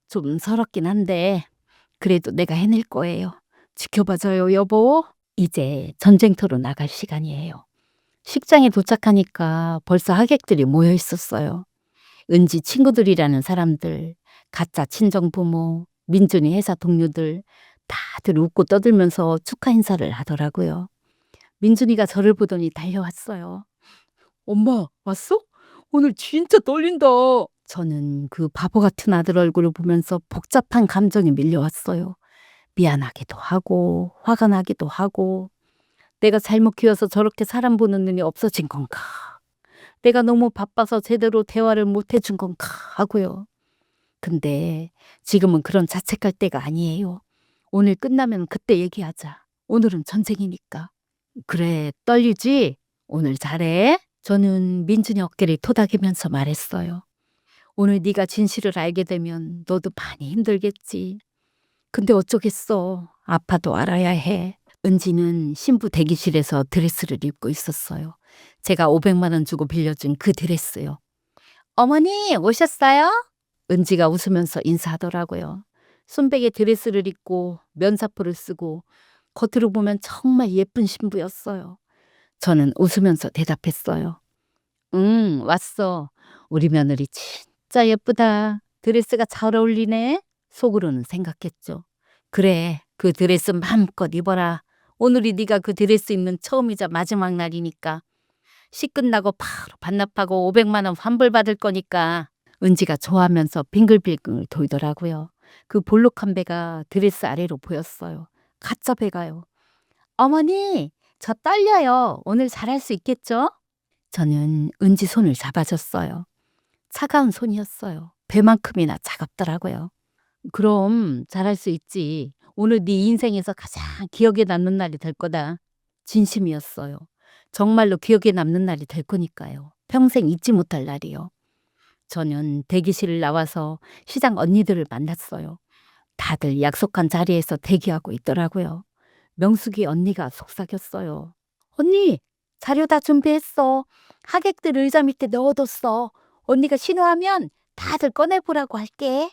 좀 서럽긴 한데 그래도 내가 해낼 거예요. 지켜봐줘요, 여보. 이제 전쟁터로 나갈 시간이에요. 식장에 도착하니까 벌써 하객들이 모여 있었어요. 은지 친구들이라는 사람들, 가짜 친정부모, 민준이 회사 동료들 다들 웃고 떠들면서 축하 인사를 하더라고요. 민준이가 저를 보더니 달려왔어요. 엄마, 왔어? 오늘 진짜 떨린다. 저는 그 바보 같은 아들 얼굴을 보면서 복잡한 감정이 밀려왔어요. 미안하기도 하고, 화가 나기도 하고, 내가 잘못 키워서 저렇게 사람 보는 눈이 없어진 건가? 내가 너무 바빠서 제대로 대화를 못 해준 건가 하고요. 근데 지금은 그런 자책할 때가 아니에요. 오늘 끝나면 그때 얘기하자. 오늘은 전쟁이니까. 그래, 떨리지? 오늘 잘해? 저는 민준이 어깨를 토닥이면서 말했어요. 오늘 네가 진실을 알게 되면 너도 많이 힘들겠지. 근데 어쩌겠어. 아파도 알아야 해. 은지는 신부 대기실에서 드레스를 입고 있었어요. 제가 500만 원 주고 빌려준 그 드레스요. 어머니, 오셨어요? 은지가 웃으면서 인사하더라고요. 순백의 드레스를 입고 면사포를 쓰고 겉으로 보면 정말 예쁜 신부였어요. 저는 웃으면서 대답했어요. 응, 왔어. 우리 며느리 진짜 예쁘다. 드레스가 잘 어울리네. 속으로는 생각했죠. 그래, 그 드레스 마음껏 입어라. 오늘이 네가 그 드레스 입는 처음이자 마지막 날이니까. 시 끝나고 바로 반납하고 500만 원 환불 받을 거니까 은지가 좋아하면서 빙글빙글 돌더라고요. 그 볼록한 배가 드레스 아래로 보였어요. 가짜 배가요. 어머니, 저 떨려요. 오늘 잘할 수 있겠죠? 저는 은지 손을 잡아줬어요. 차가운 손이었어요. 배만큼이나 차갑더라고요. 그럼 잘할 수 있지. 오늘 네 인생에서 가장 기억에 남는 날이 될 거다. 진심이었어요. 정말로 기억에 남는 날이 될 거니까요. 평생 잊지 못할 날이요. 저는 대기실을 나와서 시장 언니들을 만났어요. 다들 약속한 자리에서 대기하고 있더라고요. 명숙이 언니가 속삭였어요. 언니, 자료 다 준비했어. 하객들 의자 밑에 넣어뒀어. 언니가 신호하면 다들 꺼내보라고 할게.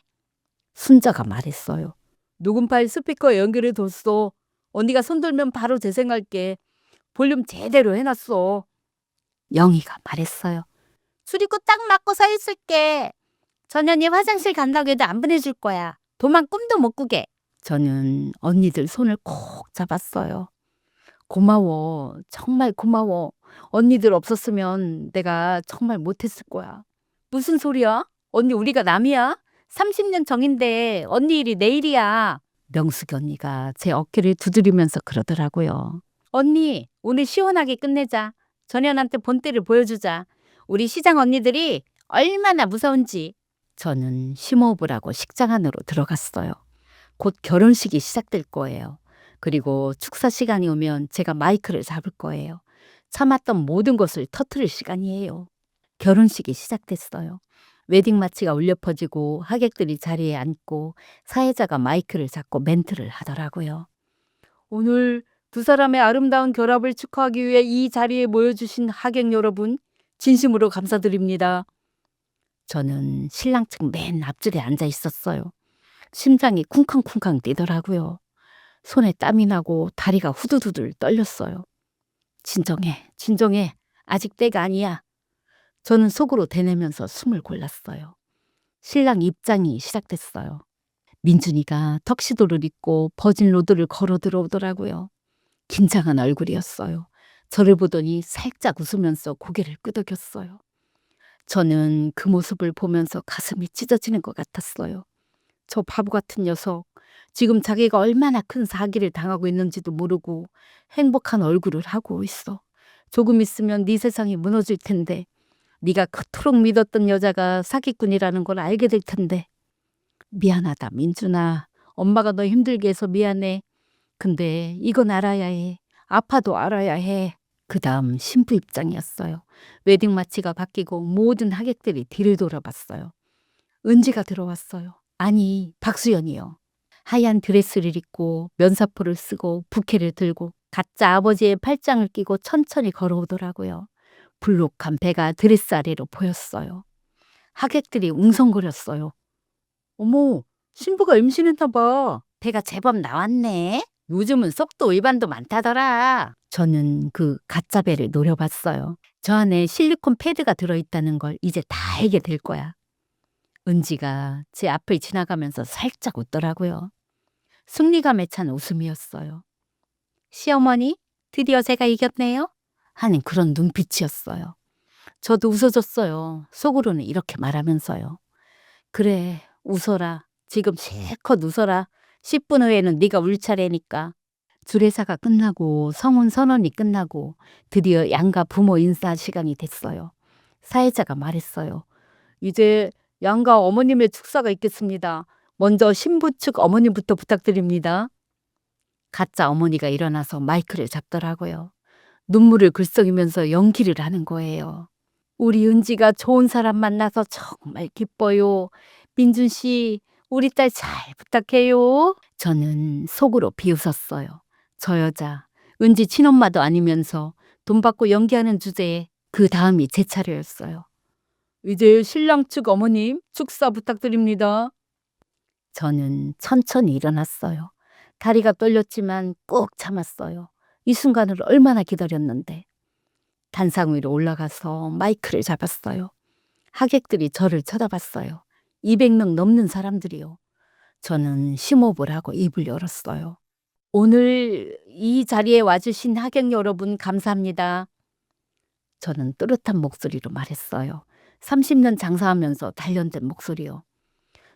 순자가 말했어요. 녹음 파일 스피커에 연결해 뒀어. 언니가 손들면 바로 재생할게. 볼륨 제대로 해놨어. 영희가 말했어요. 수리고 딱 맞고 서 있을게. 전현이 화장실 간다고 해도 안 보내줄 거야. 도만 꿈도 못 꾸게. 저는 언니들 손을 콕 잡았어요. 고마워. 정말 고마워. 언니들 없었으면 내가 정말 못했을 거야. 무슨 소리야? 언니 우리가 남이야? 30년 정인데 언니 일이 내일이야. 명숙이 언니가 제 어깨를 두드리면서 그러더라고요. 언니, 오늘 시원하게 끝내자. 전현한테 본때를 보여주자. 우리 시장 언니들이 얼마나 무서운지. 저는 심호흡을 하고 식장 안으로 들어갔어요. 곧 결혼식이 시작될 거예요. 그리고 축사 시간이 오면 제가 마이크를 잡을 거예요. 참았던 모든 것을 터트릴 시간이에요. 결혼식이 시작됐어요. 웨딩 마치가 울려 퍼지고 하객들이 자리에 앉고 사회자가 마이크를 잡고 멘트를 하더라고요. 오늘 두 사람의 아름다운 결합을 축하하기 위해 이 자리에 모여주신 하객 여러분, 진심으로 감사드립니다. 저는 신랑 측 맨 앞줄에 앉아 있었어요. 심장이 쿵쾅쿵쾅 뛰더라고요. 손에 땀이 나고 다리가 후두두들 떨렸어요. 진정해, 진정해. 아직 때가 아니야. 저는 속으로 되뇌면서 숨을 골랐어요. 신랑 입장이 시작됐어요. 민준이가 턱시도를 입고 버진 로드를 걸어 들어오더라고요. 긴장한 얼굴이었어요. 저를 보더니 살짝 웃으면서 고개를 끄덕였어요. 저는 그 모습을 보면서 가슴이 찢어지는 것 같았어요. 저 바보 같은 녀석, 지금 자기가 얼마나 큰 사기를 당하고 있는지도 모르고 행복한 얼굴을 하고 있어. 조금 있으면 네 세상이 무너질 텐데, 네가 그토록 믿었던 여자가 사기꾼이라는 걸 알게 될 텐데. 미안하다, 민준아. 엄마가 너 힘들게 해서 미안해. 근데 이건 알아야 해. 아파도 알아야 해. 그 다음 신부 입장이었어요. 웨딩 마치가 바뀌고 모든 하객들이 뒤를 돌아봤어요. 은지가 들어왔어요. 아니, 박수연이요. 하얀 드레스를 입고 면사포를 쓰고 부케를 들고 가짜 아버지의 팔짱을 끼고 천천히 걸어오더라고요. 불룩한 배가 드레스 아래로 보였어요. 하객들이 웅성거렸어요. 어머, 신부가 임신했나 봐. 배가 제법 나왔네. 요즘은 속도 위반도 많다더라. 저는 그 가짜 배를 노려봤어요. 저 안에 실리콘 패드가 들어있다는 걸 이제 다 알게 될 거야. 은지가 제 앞을 지나가면서 살짝 웃더라고요. 승리감에 찬 웃음이었어요. 시어머니, 드디어 제가 이겼네요. 하는 그런 눈빛이었어요. 저도 웃어줬어요. 속으로는 이렇게 말하면서요. 그래, 웃어라. 지금 실컷 웃어라. 10분 후에는 네가 울 차례니까. 주례사가 끝나고 성혼 선언이 끝나고 드디어 양가 부모 인사 시간이 됐어요. 사회자가 말했어요. 이제 양가 어머님의 축사가 있겠습니다. 먼저 신부 측 어머님부터 부탁드립니다. 가짜 어머니가 일어나서 마이크를 잡더라고요. 눈물을 글썽이면서 연기를 하는 거예요. 우리 은지가 좋은 사람 만나서 정말 기뻐요. 민준 씨, 우리 딸 잘 부탁해요. 저는 속으로 비웃었어요. 저 여자, 은지 친엄마도 아니면서 돈 받고 연기하는 주제에 그 다음이 제 차례였어요. 이제 신랑 측 어머님 축사 부탁드립니다. 저는 천천히 일어났어요. 다리가 떨렸지만 꾹 참았어요. 이 순간을 얼마나 기다렸는데. 단상 위로 올라가서 마이크를 잡았어요. 하객들이 저를 쳐다봤어요. 200명 넘는 사람들이요. 저는 심호흡을 하고 입을 열었어요. 오늘 이 자리에 와주신 하객 여러분 감사합니다. 저는 또렷한 목소리로 말했어요. 30년 장사하면서 단련된 목소리요.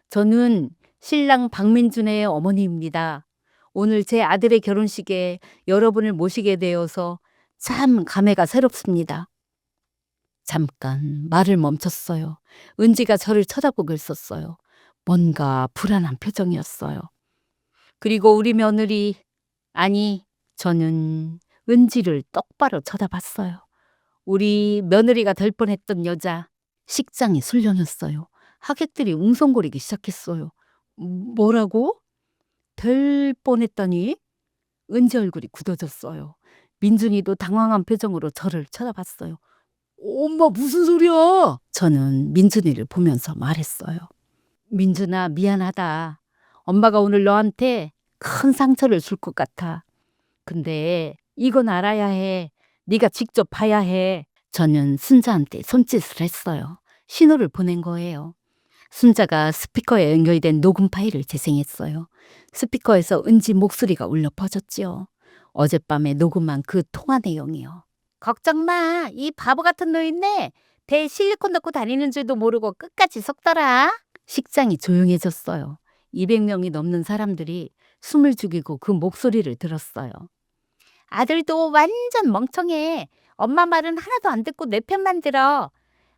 저는 신랑 박민준의 어머니입니다. 오늘 제 아들의 결혼식에 여러분을 모시게 되어서 참 감회가 새롭습니다. 잠깐 말을 멈췄어요. 은지가 저를 쳐다보고 있었어요. 뭔가 불안한 표정이었어요. 그리고 우리 며느리, 아니, 저는 은지를 똑바로 쳐다봤어요. 우리 며느리가 될 뻔했던 여자, 식장에 술려놨어요. 하객들이 웅성거리기 시작했어요. 뭐라고? 될 뻔했다니? 은지 얼굴이 굳어졌어요. 민준이도 당황한 표정으로 저를 쳐다봤어요. 엄마 무슨 소리야? 저는 민준이를 보면서 말했어요. 민준아, 미안하다. 엄마가 오늘 너한테 큰 상처를 줄 것 같아. 근데 이건 알아야 해. 네가 직접 봐야 해. 저는 순자한테 손짓을 했어요. 신호를 보낸 거예요. 순자가 스피커에 연결된 녹음 파일을 재생했어요. 스피커에서 은지 목소리가 울려 퍼졌지요. 어젯밤에 녹음한 그 통화 내용이요. 걱정 마. 이 바보 같은 노인네 배에 실리콘 넣고 다니는 줄도 모르고 끝까지 속더라. 식장이 조용해졌어요. 200명이 넘는 사람들이 숨을 죽이고 그 목소리를 들었어요. 아들도 완전 멍청해. 엄마 말은 하나도 안 듣고 내 편만 들어.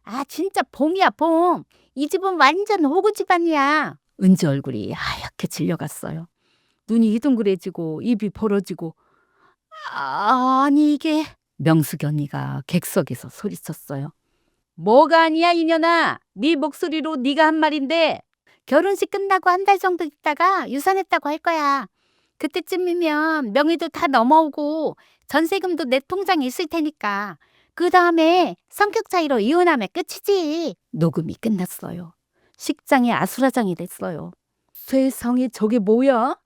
아, 진짜 봉이야, 봉. 이 집은 완전 호구 집안이야. 은지 얼굴이 하얗게 질려갔어요. 눈이 희둥그레지고 입이 벌어지고 아니 이게 명숙이 언니가 객석에서 소리쳤어요. 뭐가 아니야, 이년아. 네 목소리로 네가 한 말인데 결혼식 끝나고 한 달 정도 있다가 유산했다고 할 거야. 그때쯤이면 명의도 다 넘어오고 전세금도 내 통장에 있을 테니까. 그 다음에 성격 차이로 이혼하면 끝이지. 녹음이 끝났어요. 식장이 아수라장이 됐어요. 세상에 저게 뭐야?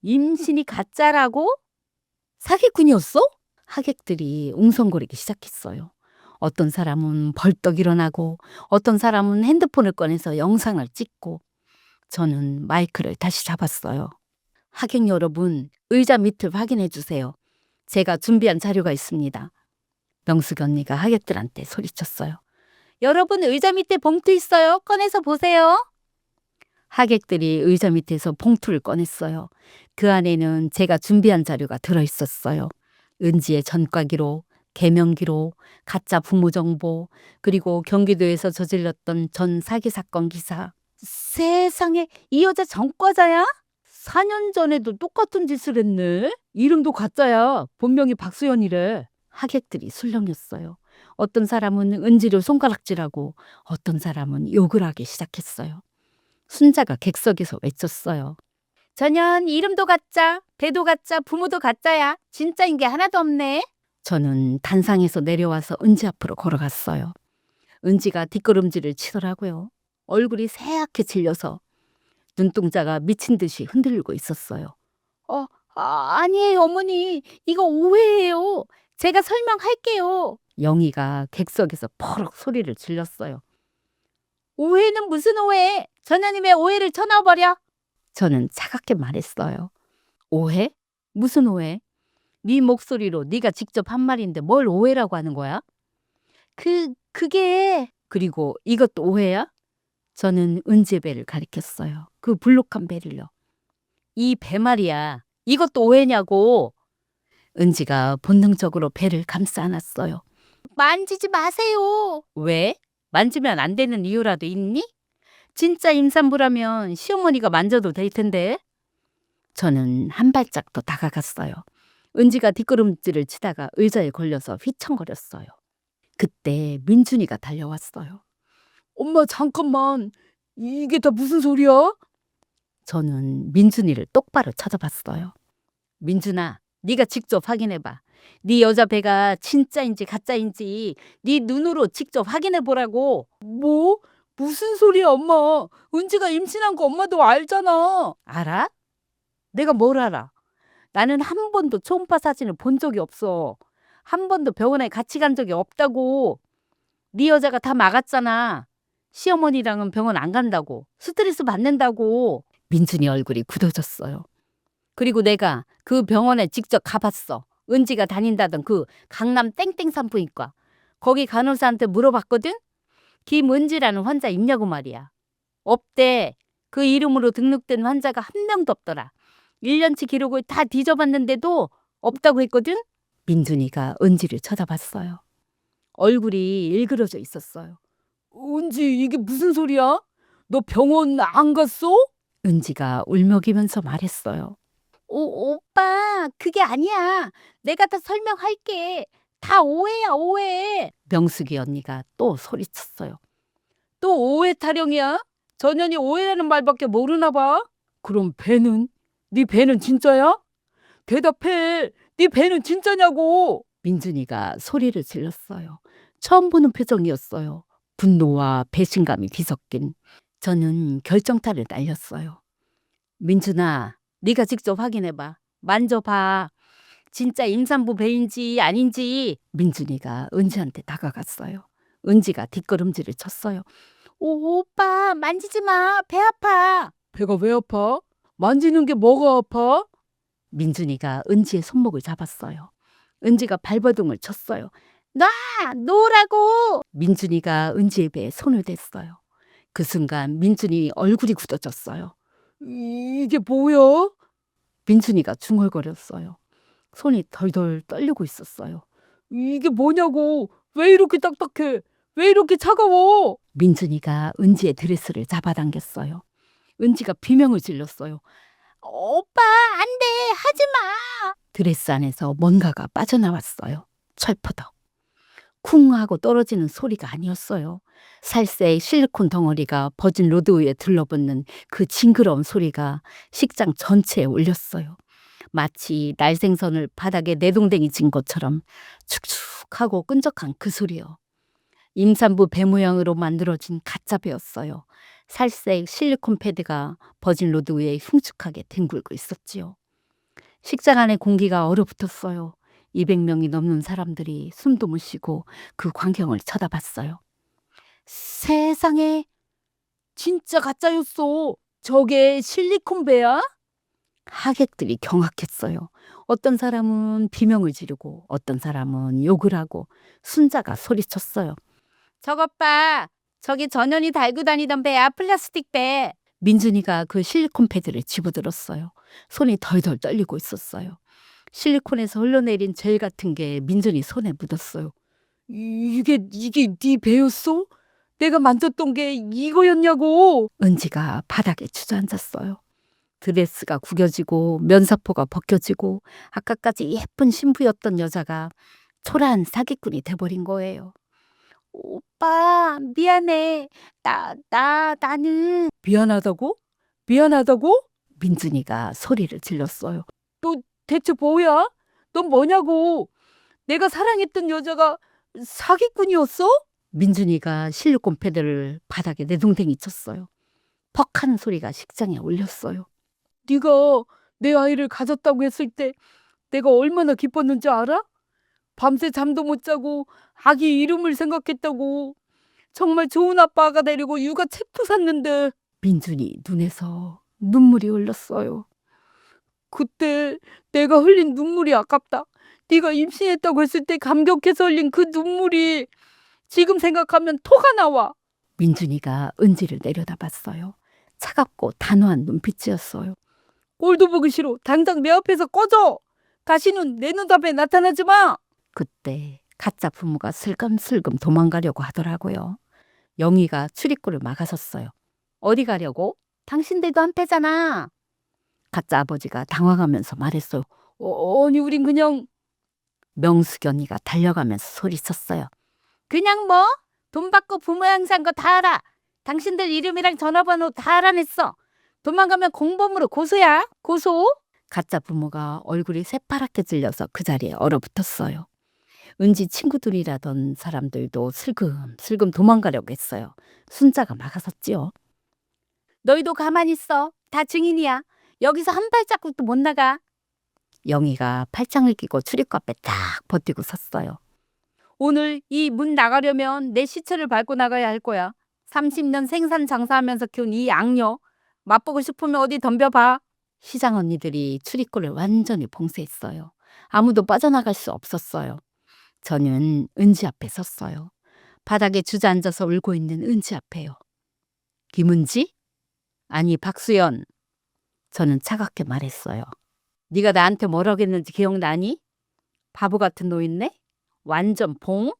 임신이 가짜라고? 사기꾼이었어? 하객들이 웅성거리기 시작했어요. 어떤 사람은 벌떡 일어나고 어떤 사람은 핸드폰을 꺼내서 영상을 찍고 저는 마이크를 다시 잡았어요. 하객 여러분, 의자 밑을 확인해 주세요. 제가 준비한 자료가 있습니다. 명숙 언니가 하객들한테 소리쳤어요. 여러분 의자 밑에 봉투 있어요. 꺼내서 보세요. 하객들이 의자 밑에서 봉투를 꺼냈어요. 그 안에는 제가 준비한 자료가 들어있었어요. 은지의 전과기록, 개명기록, 가짜 부모 정보, 그리고 경기도에서 저질렀던 전 사기 사건 기사. 세상에, 이 여자 전과자야? 4년 전에도 똑같은 짓을 했네. 이름도 가짜야. 본명이 박수연이래. 하객들이 술렁였어요. 어떤 사람은 은지를 손가락질하고 어떤 사람은 욕을 하기 시작했어요. 순자가 객석에서 외쳤어요. 전현 이름도 가짜, 배도 가짜, 부모도 가짜야. 진짜인 게 하나도 없네. 저는 단상에서 내려와서 은지 앞으로 걸어갔어요. 은지가 뒷걸음질을 치더라고요. 얼굴이 새하얗게 질려서 눈동자가 미친 듯이 흔들리고 있었어요. 아니에요, 어머니. 이거 오해예요. 제가 설명할게요. 영희가 객석에서 퍼럭 소리를 질렀어요. 오해는 무슨 오해? 전현님의 오해를 쳐넣어버려. 저는 차갑게 말했어요. 오해? 무슨 오해? 네 목소리로 네가 직접 한 말인데 뭘 오해라고 하는 거야? 그게 그리고 이것도 오해야? 저는 은지의 배를 가리켰어요. 그 불룩한 배를요. 이 배 말이야. 이것도 오해냐고. 은지가 본능적으로 배를 감싸 안았어요. 만지지 마세요. 왜? 만지면 안 되는 이유라도 있니? 진짜 임산부라면 시어머니가 만져도 될 텐데. 저는 한 발짝 더 다가갔어요. 은지가 뒷걸음질을 치다가 의자에 걸려서 휘청거렸어요. 그때 민준이가 달려왔어요. 엄마 잠깐만. 이게 다 무슨 소리야? 저는 민준이를 똑바로 쳐다봤어요. 민준아, 네가 직접 확인해봐. 네 여자 배가 진짜인지 가짜인지 네 눈으로 직접 확인해 보라고. 뭐? 무슨 소리야 엄마. 은지가 임신한 거 엄마도 알잖아. 알아? 내가 뭘 알아? 나는 한 번도 초음파 사진을 본 적이 없어. 한 번도 병원에 같이 간 적이 없다고. 네 여자가 다 막았잖아. 시어머니랑은 병원 안 간다고. 스트레스 받는다고. 민준이 얼굴이 굳어졌어요. 그리고 내가 그 병원에 직접 가봤어. 은지가 다닌다던 그 강남 땡땡 산부인과. 거기 간호사한테 물어봤거든? 김은지라는 환자 있냐고 말이야. 없대. 그 이름으로 등록된 환자가 한 명도 없더라. 1년치 기록을 다 뒤져봤는데도 없다고 했거든? 민준이가 은지를 쳐다봤어요. 얼굴이 일그러져 있었어요. 은지, 이게 무슨 소리야? 너 병원 안 갔어? 은지가 울먹이면서 말했어요. 오빠, 그게 아니야. 내가 다 설명할게. 다 오해야, 오해. 명숙이 언니가 또 소리쳤어요. 또 오해 타령이야? 전현이 오해라는 말밖에 모르나 봐. 그럼 배는? 네 배는 진짜야? 대답해. 네 배는 진짜냐고. 민준이가 소리를 질렀어요. 처음 보는 표정이었어요. 분노와 배신감이 뒤섞인. 저는 결정타를 날렸어요. 민준아, 네가 직접 확인해봐. 만져봐. 진짜 임산부 배인지 아닌지. 민준이가 은지한테 다가갔어요. 은지가 뒷걸음질을 쳤어요. 오빠, 만지지 마. 배 아파. 배가 왜 아파? 만지는 게 뭐가 아파? 민준이가 은지의 손목을 잡았어요. 은지가 발버둥을 쳤어요. 놓으라고. 민준이가 은지의 배에 손을 댔어요. 그 순간 민준이 얼굴이 굳어졌어요. 이게 뭐야? 민준이가 중얼거렸어요. 손이 덜덜 떨리고 있었어요. 이게 뭐냐고. 왜 이렇게 딱딱해? 왜 이렇게 차가워? 민준이가 은지의 드레스를 잡아당겼어요. 은지가 비명을 질렀어요. 오빠, 안 돼. 하지 마. 드레스 안에서 뭔가가 빠져나왔어요. 철퍼덕. 쿵 하고 떨어지는 소리가 아니었어요. 살색 실리콘 덩어리가 버진 로드 위에 들러붙는 그 징그러운 소리가 식장 전체에 울렸어요. 마치 날생선을 바닥에 내동댕이 진 것처럼 축축하고 끈적한 그 소리요. 임산부 배 모양으로 만들어진 가짜 배였어요. 살색 실리콘 패드가 버진 로드 위에 흉측하게 뒹굴고 있었지요. 식장 안의 공기가 얼어붙었어요. 200명이 넘는 사람들이 숨도 못 쉬고 그 광경을 쳐다봤어요. 세상에. 진짜 가짜였어. 저게 실리콘 배야? 하객들이 경악했어요. 어떤 사람은 비명을 지르고 어떤 사람은 욕을 하고 순자가 소리쳤어요. 저것 봐. 저기 전현이 달고 다니던 배야. 플라스틱 배. 민준이가 그 실리콘 패드를 집어들었어요. 손이 덜덜 떨리고 있었어요. 실리콘에서 흘러내린 젤 같은 게 민준이 손에 묻었어요. 이게 네 배였어? 내가 만졌던 게 이거였냐고. 은지가 바닥에 주저앉았어요. 드레스가 구겨지고 면사포가 벗겨지고 아까까지 예쁜 신부였던 여자가 초라한 사기꾼이 돼버린 거예요. 오빠, 미안해. 나는. 미안하다고? 미안하다고? 민준이가 소리를 질렀어요. 너 대체 뭐야? 넌 뭐냐고. 내가 사랑했던 여자가 사기꾼이었어? 민준이가 실리콘 패드를 바닥에 내동댕이 쳤어요. 퍽 하는 소리가 식장에 울렸어요. 네가 내 아이를 가졌다고 했을 때 내가 얼마나 기뻤는지 알아? 밤새 잠도 못 자고 아기 이름을 생각했다고. 정말 좋은 아빠가 되려고 육아 책도 샀는데 민준이 눈에서 눈물이 흘렀어요. 그때 내가 흘린 눈물이 아깝다. 네가 임신했다고 했을 때 감격해서 흘린 그 눈물이 지금 생각하면 토가 나와. 민준이가 은지를 내려다봤어요. 차갑고 단호한 눈빛이었어요. 꼴도 보기 싫어. 당장 내 앞에서 꺼져. 다시는 내 눈앞에 나타나지 마. 그때 가짜 부모가 슬금슬금 도망가려고 하더라고요. 영희가 출입구를 막아섰어요. 어디 가려고? 당신들도 한패잖아. 가짜 아버지가 당황하면서 말했어요. 아니 우린 그냥. 명숙이 언니가 달려가면서 소리쳤어요. 그냥 뭐? 돈 받고 부모 양산 거 다 알아. 당신들 이름이랑 전화번호 다 알아냈어. 도망가면 공범으로 고소야. 고소. 가짜 부모가 얼굴이 새파랗게 질려서 그 자리에 얼어붙었어요. 은지 친구들이라던 사람들도 슬금슬금 도망가려고 했어요. 순자가 막아섰지요. 너희도 가만히 있어. 다 증인이야. 여기서 한 발자국도 못 나가. 영희가 팔짱을 끼고 출입구 앞에 딱 버티고 섰어요. 오늘 이 문 나가려면 내 시체를 밟고 나가야 할 거야. 30년 생산 장사하면서 키운 이 악녀. 맛보고 싶으면 어디 덤벼봐. 시장 언니들이 출입구를 완전히 봉쇄했어요. 아무도 빠져나갈 수 없었어요. 저는 은지 앞에 섰어요. 바닥에 주저앉아서 울고 있는 은지 앞에요. 김은지? 아니 박수연. 저는 차갑게 말했어요. 네가 나한테 뭐라고 했는지 기억나니? 바보 같은 노인네? 완전 봉?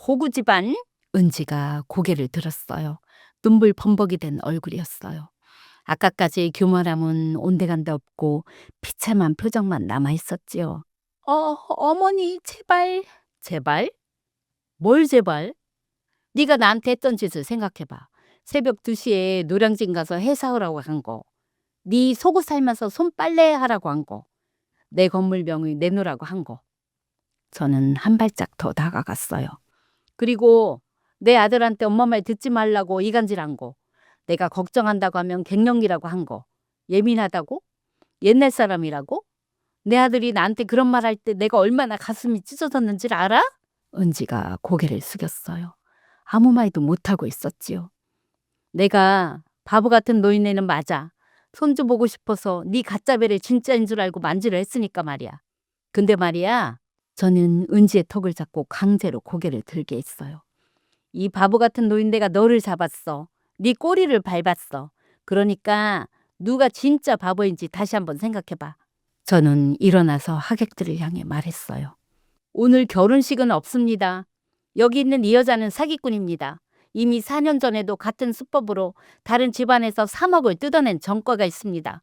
호구 집안? 은지가 고개를 들었어요. 눈물 범벅이 된 얼굴이었어요. 아까까지 교만함은 온데간데 없고 비참한 표정만 남아있었지요. 어머니 제발. 제발? 뭘 제발? 네가 나한테 했던 짓을 생각해봐. 새벽 2시에 노량진 가서 해 사오라고 한 거. 네 속옷 살면서 손빨래 하라고 한 거. 내 건물 명의 내놓으라고 한 거. 저는 한 발짝 더 다가갔어요. 그리고 내 아들한테 엄마 말 듣지 말라고 이간질한 거. 내가 걱정한다고 하면 갱년기라고 한 거. 예민하다고? 옛날 사람이라고? 내 아들이 나한테 그런 말 할 때 내가 얼마나 가슴이 찢어졌는지를 알아? 은지가 고개를 숙였어요. 아무 말도 못하고 있었지요. 내가 바보 같은 노인네는 맞아. 손주 보고 싶어서 네 가짜배를 진짜인 줄 알고 만지려 했으니까 말이야. 근데 말이야. 저는 은지의 턱을 잡고 강제로 고개를 들게 했어요. 이 바보 같은 노인네가 너를 잡았어. 네 꼬리를 밟았어. 그러니까 누가 진짜 바보인지 다시 한번 생각해봐. 저는 일어나서 하객들을 향해 말했어요. 오늘 결혼식은 없습니다. 여기 있는 이 여자는 사기꾼입니다. 이미 4년 전에도 같은 수법으로 다른 집안에서 3억을 뜯어낸 전과가 있습니다.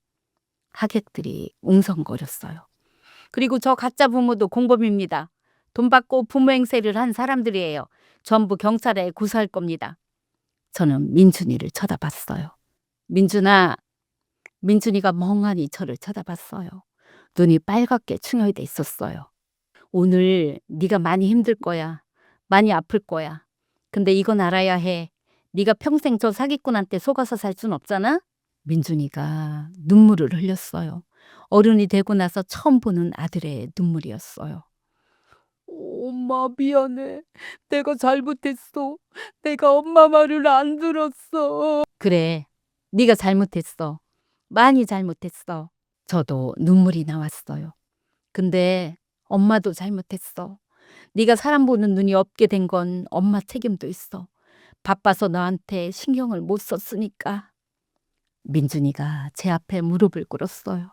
하객들이 웅성거렸어요. 그리고 저 가짜 부모도 공범입니다. 돈 받고 부모 행세를 한 사람들이에요. 전부 경찰에 고소할 겁니다. 저는 민준이를 쳐다봤어요. 민준아. 민준이가 멍하니 저를 쳐다봤어요. 눈이 빨갛게 충혈돼 있었어요. 오늘 네가 많이 힘들 거야. 많이 아플 거야. 근데 이건 알아야 해. 네가 평생 저 사기꾼한테 속아서 살 순 없잖아? 민준이가 눈물을 흘렸어요. 어른이 되고 나서 처음 보는 아들의 눈물이었어요. 엄마 미안해. 내가 잘못했어. 내가 엄마 말을 안 들었어. 그래, 네가 잘못했어. 많이 잘못했어. 저도 눈물이 나왔어요. 근데 엄마도 잘못했어. 네가 사람 보는 눈이 없게 된 건 엄마 책임도 있어. 바빠서 너한테 신경을 못 썼으니까. 민준이가 제 앞에 무릎을 꿇었어요.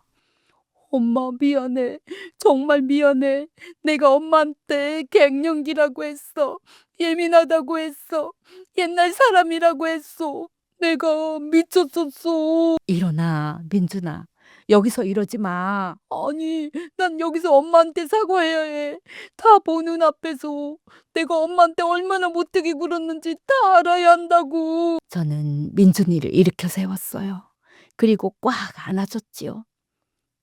엄마 미안해. 정말 미안해. 내가 엄마한테 갱년기라고 했어. 예민하다고 했어. 옛날 사람이라고 했어. 내가 미쳤었어. 일어나, 민준아. 여기서 이러지 마. 아니, 난 여기서 엄마한테 사과해야 해. 다 보는 앞에서 내가 엄마한테 얼마나 못되게 굴었는지 다 알아야 한다고. 저는 민준이를 일으켜 세웠어요. 그리고 꽉 안아줬지요.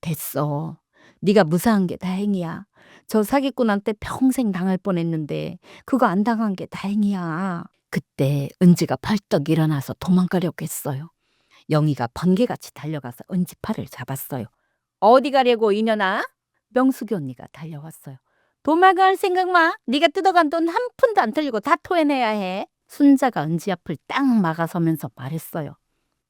됐어. 네가 무사한 게 다행이야. 저 사기꾼한테 평생 당할 뻔했는데 그거 안 당한 게 다행이야. 그때 은지가 벌떡 일어나서 도망가려고 했어요. 영희가 번개같이 달려가서 은지 팔을 잡았어요. 어디 가려고 이년아? 명숙이 언니가 달려왔어요. 도망갈 생각 마. 네가 뜯어간 돈 한 푼도 안 틀리고 다 토해내야 해. 순자가 은지 앞을 딱 막아서면서 말했어요.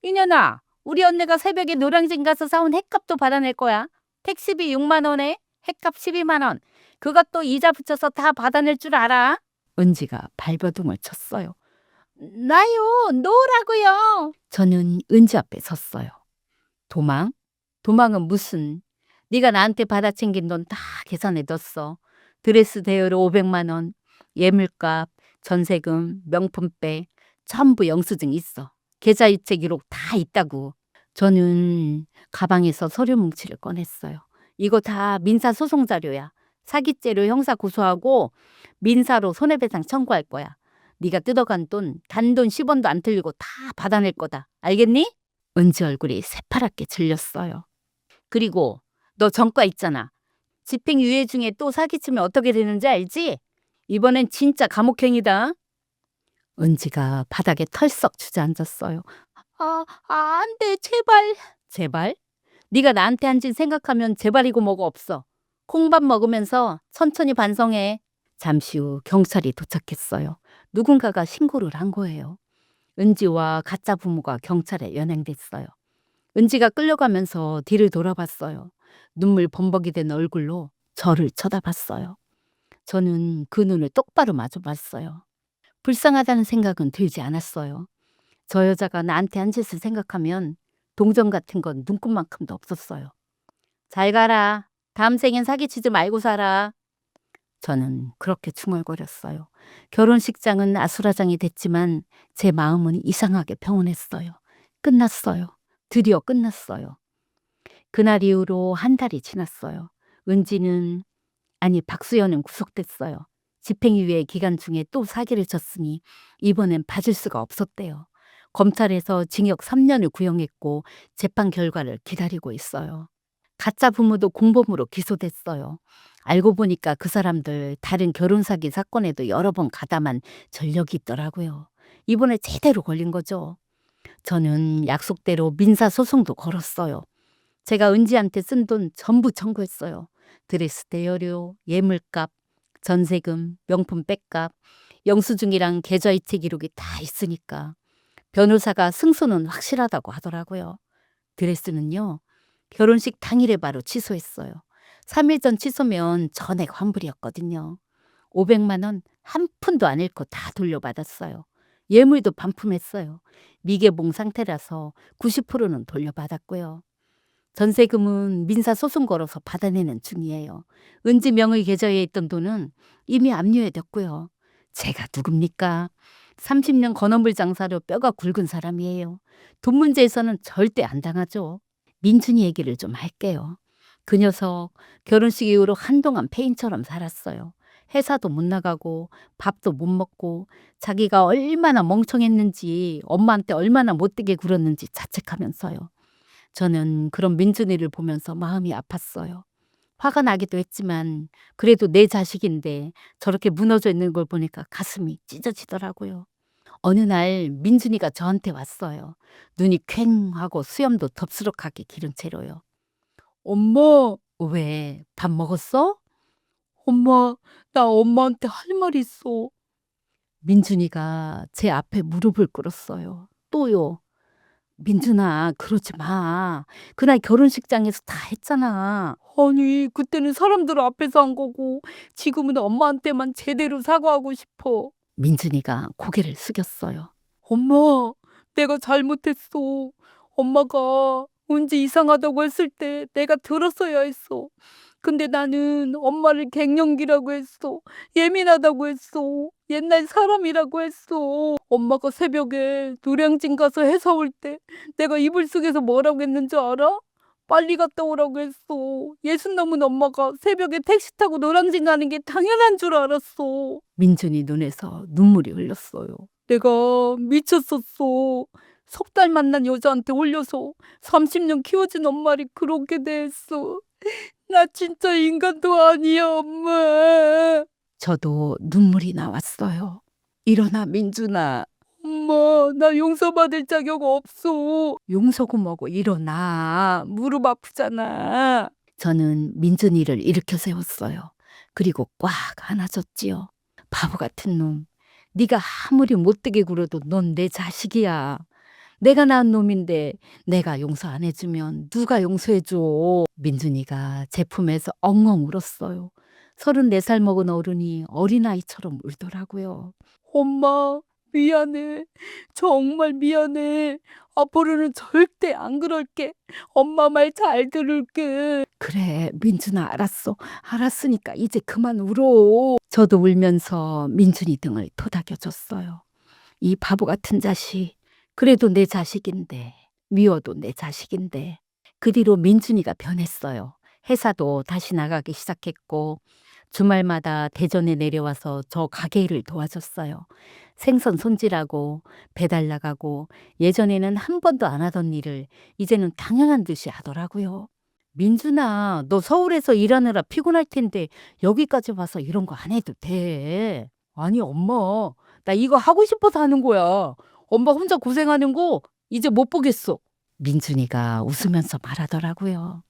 이년아, 우리 언니가 새벽에 노량진 가서 사온 햇값도 받아낼 거야. 택시비 6만 원에 햇값 12만 원. 그것도 이자 붙여서 다 받아낼 줄 알아? 은지가 발버둥을 쳤어요. 나요, 놓으라고요. 저는 은지 앞에 섰어요. 도망? 도망은 무슨? 네가 나한테 받아 챙긴 돈 다 계산해 뒀어. 드레스 대여료 500만 원, 예물값, 전세금, 명품백, 전부 영수증 있어. 계좌이체 기록 다 있다고. 저는 가방에서 서류 뭉치를 꺼냈어요. 이거 다 민사 소송 자료야. 사기죄로 형사 고소하고 민사로 손해배상 청구할 거야. 네가 뜯어간 돈 단돈 10원도 안 틀리고 다 받아낼 거다. 알겠니? 은지 얼굴이 새파랗게 질렸어요. 그리고 너 전과 있잖아. 집행유예 중에 또 사기치면 어떻게 되는지 알지? 이번엔 진짜 감옥행이다. 은지가 바닥에 털썩 주저앉았어요. 안 돼, 제발. 제발? 네가 나한테 한 짓 생각하면 제발이고 뭐가 없어. 콩밥 먹으면서 천천히 반성해. 잠시 후 경찰이 도착했어요. 누군가가 신고를 한 거예요. 은지와 가짜 부모가 경찰에 연행됐어요. 은지가 끌려가면서 뒤를 돌아봤어요. 눈물 범벅이 된 얼굴로 저를 쳐다봤어요. 저는 그 눈을 똑바로 마주봤어요. 불쌍하다는 생각은 들지 않았어요. 저 여자가 나한테 한 짓을 생각하면 동정 같은 건 눈꼽만큼도 없었어요. 잘 가라. 다음 생엔 사기치지 말고 살아. 저는 그렇게 중얼거렸어요. 결혼식장은 아수라장이 됐지만 제 마음은 이상하게 평온했어요. 끝났어요. 드디어 끝났어요. 그날 이후로 한 달이 지났어요. 박수연은 구속됐어요. 집행유예 기간 중에 또 사기를 쳤으니 이번엔 봐줄 수가 없었대요. 검찰에서 징역 3년을 구형했고 재판 결과를 기다리고 있어요. 가짜 부모도 공범으로 기소됐어요. 알고 보니까 그 사람들 다른 결혼 사기 사건에도 여러 번 가담한 전력이 있더라고요. 이번에 제대로 걸린 거죠. 저는 약속대로 민사소송도 걸었어요. 제가 은지한테 쓴 돈 전부 청구했어요. 드레스 대여료, 예물값, 전세금, 명품 백값, 영수증이랑 계좌이체 기록이 다 있으니까. 변호사가 승소는 확실하다고 하더라고요. 드레스는요, 결혼식 당일에 바로 취소했어요. 3일 전 취소면 전액 환불이었거든요. 500만 원 한 푼도 안 잃고 다 돌려받았어요. 예물도 반품했어요. 미개봉 상태라서 90%는 돌려받았고요. 전세금은 민사소송 걸어서 받아내는 중이에요. 은지 명의 계좌에 있던 돈은 이미 압류해뒀고요. 제가 누굽니까? 30년 건어물 장사로 뼈가 굵은 사람이에요. 돈 문제에서는 절대 안 당하죠. 민준이 얘기를 좀 할게요. 그 녀석 결혼식 이후로 한동안 폐인처럼 살았어요. 회사도 못 나가고 밥도 못 먹고 자기가 얼마나 멍청했는지 엄마한테 얼마나 못되게 굴었는지 자책하면서요. 저는 그런 민준이를 보면서 마음이 아팠어요. 화가 나기도 했지만 그래도 내 자식인데 저렇게 무너져 있는 걸 보니까 가슴이 찢어지더라고요. 어느 날 민준이가 저한테 왔어요. 눈이 퀭하고 수염도 덥수룩하게 기른 채로요. 엄마, 왜? 밥 먹었어? 엄마, 나 엄마한테 할 말 있어. 민준이가 제 앞에 무릎을 꿇었어요. 또요. 민준아, 그러지 마. 그날 결혼식장에서 다 했잖아. 아니, 그때는 사람들 앞에서 한 거고, 지금은 엄마한테만 제대로 사과하고 싶어. 민준이가 고개를 숙였어요. 엄마, 내가 잘못했어. 엄마가 은지 이상하다고 했을 때 내가 들었어야 했어. 근데 나는 엄마를 갱년기라고 했어. 예민하다고 했어. 옛날 사람이라고 했어. 엄마가 새벽에 노량진 가서 해서 올 때 내가 이불 속에서 뭐라고 했는지 알아? 빨리 갔다 오라고 했어. 60 넘은 엄마가 새벽에 택시 타고 노량진 가는 게 당연한 줄 알았어. 민준이 눈에서 눈물이 흘렀어요. 내가 미쳤었어. 석 달 만난 여자한테 올려서 30년 키워진 엄마를 그렇게 대했어. 나 진짜 인간도 아니야, 엄마. 저도 눈물이 나왔어요. 일어나, 민준아. 엄마, 나 용서받을 자격 없어. 용서고 뭐고 일어나. 무릎 아프잖아. 저는 민준이를 일으켜 세웠어요. 그리고 꽉 안아줬지요. 바보 같은 놈. 네가 아무리 못되게 굴어도 넌 내 자식이야. 내가 낳은 놈인데 내가 용서 안 해주면 누가 용서해줘. 민준이가 제 품에서 엉엉 울었어요. 34살 먹은 어른이 어린아이처럼 울더라고요. 엄마, 미안해. 정말 미안해. 앞으로는 절대 안 그럴게. 엄마 말 잘 들을게. 그래, 민준아, 알았어. 알았으니까 이제 그만 울어. 저도 울면서 민준이 등을 토닥여줬어요. 이 바보 같은 자식. 그래도 내 자식인데. 미워도 내 자식인데. 그 뒤로 민준이가 변했어요. 회사도 다시 나가기 시작했고 주말마다 대전에 내려와서 저 가게 일을 도와줬어요. 생선 손질하고 배달 나가고 예전에는 한 번도 안 하던 일을 이제는 당연한 듯이 하더라고요. 민준아, 너 서울에서 일하느라 피곤할 텐데 여기까지 와서 이런 거 안 해도 돼. 아니, 엄마. 나 이거 하고 싶어서 하는 거야. 엄마 혼자 고생하는 거 이제 못 보겠어. 민준이가 웃으면서 말하더라고요.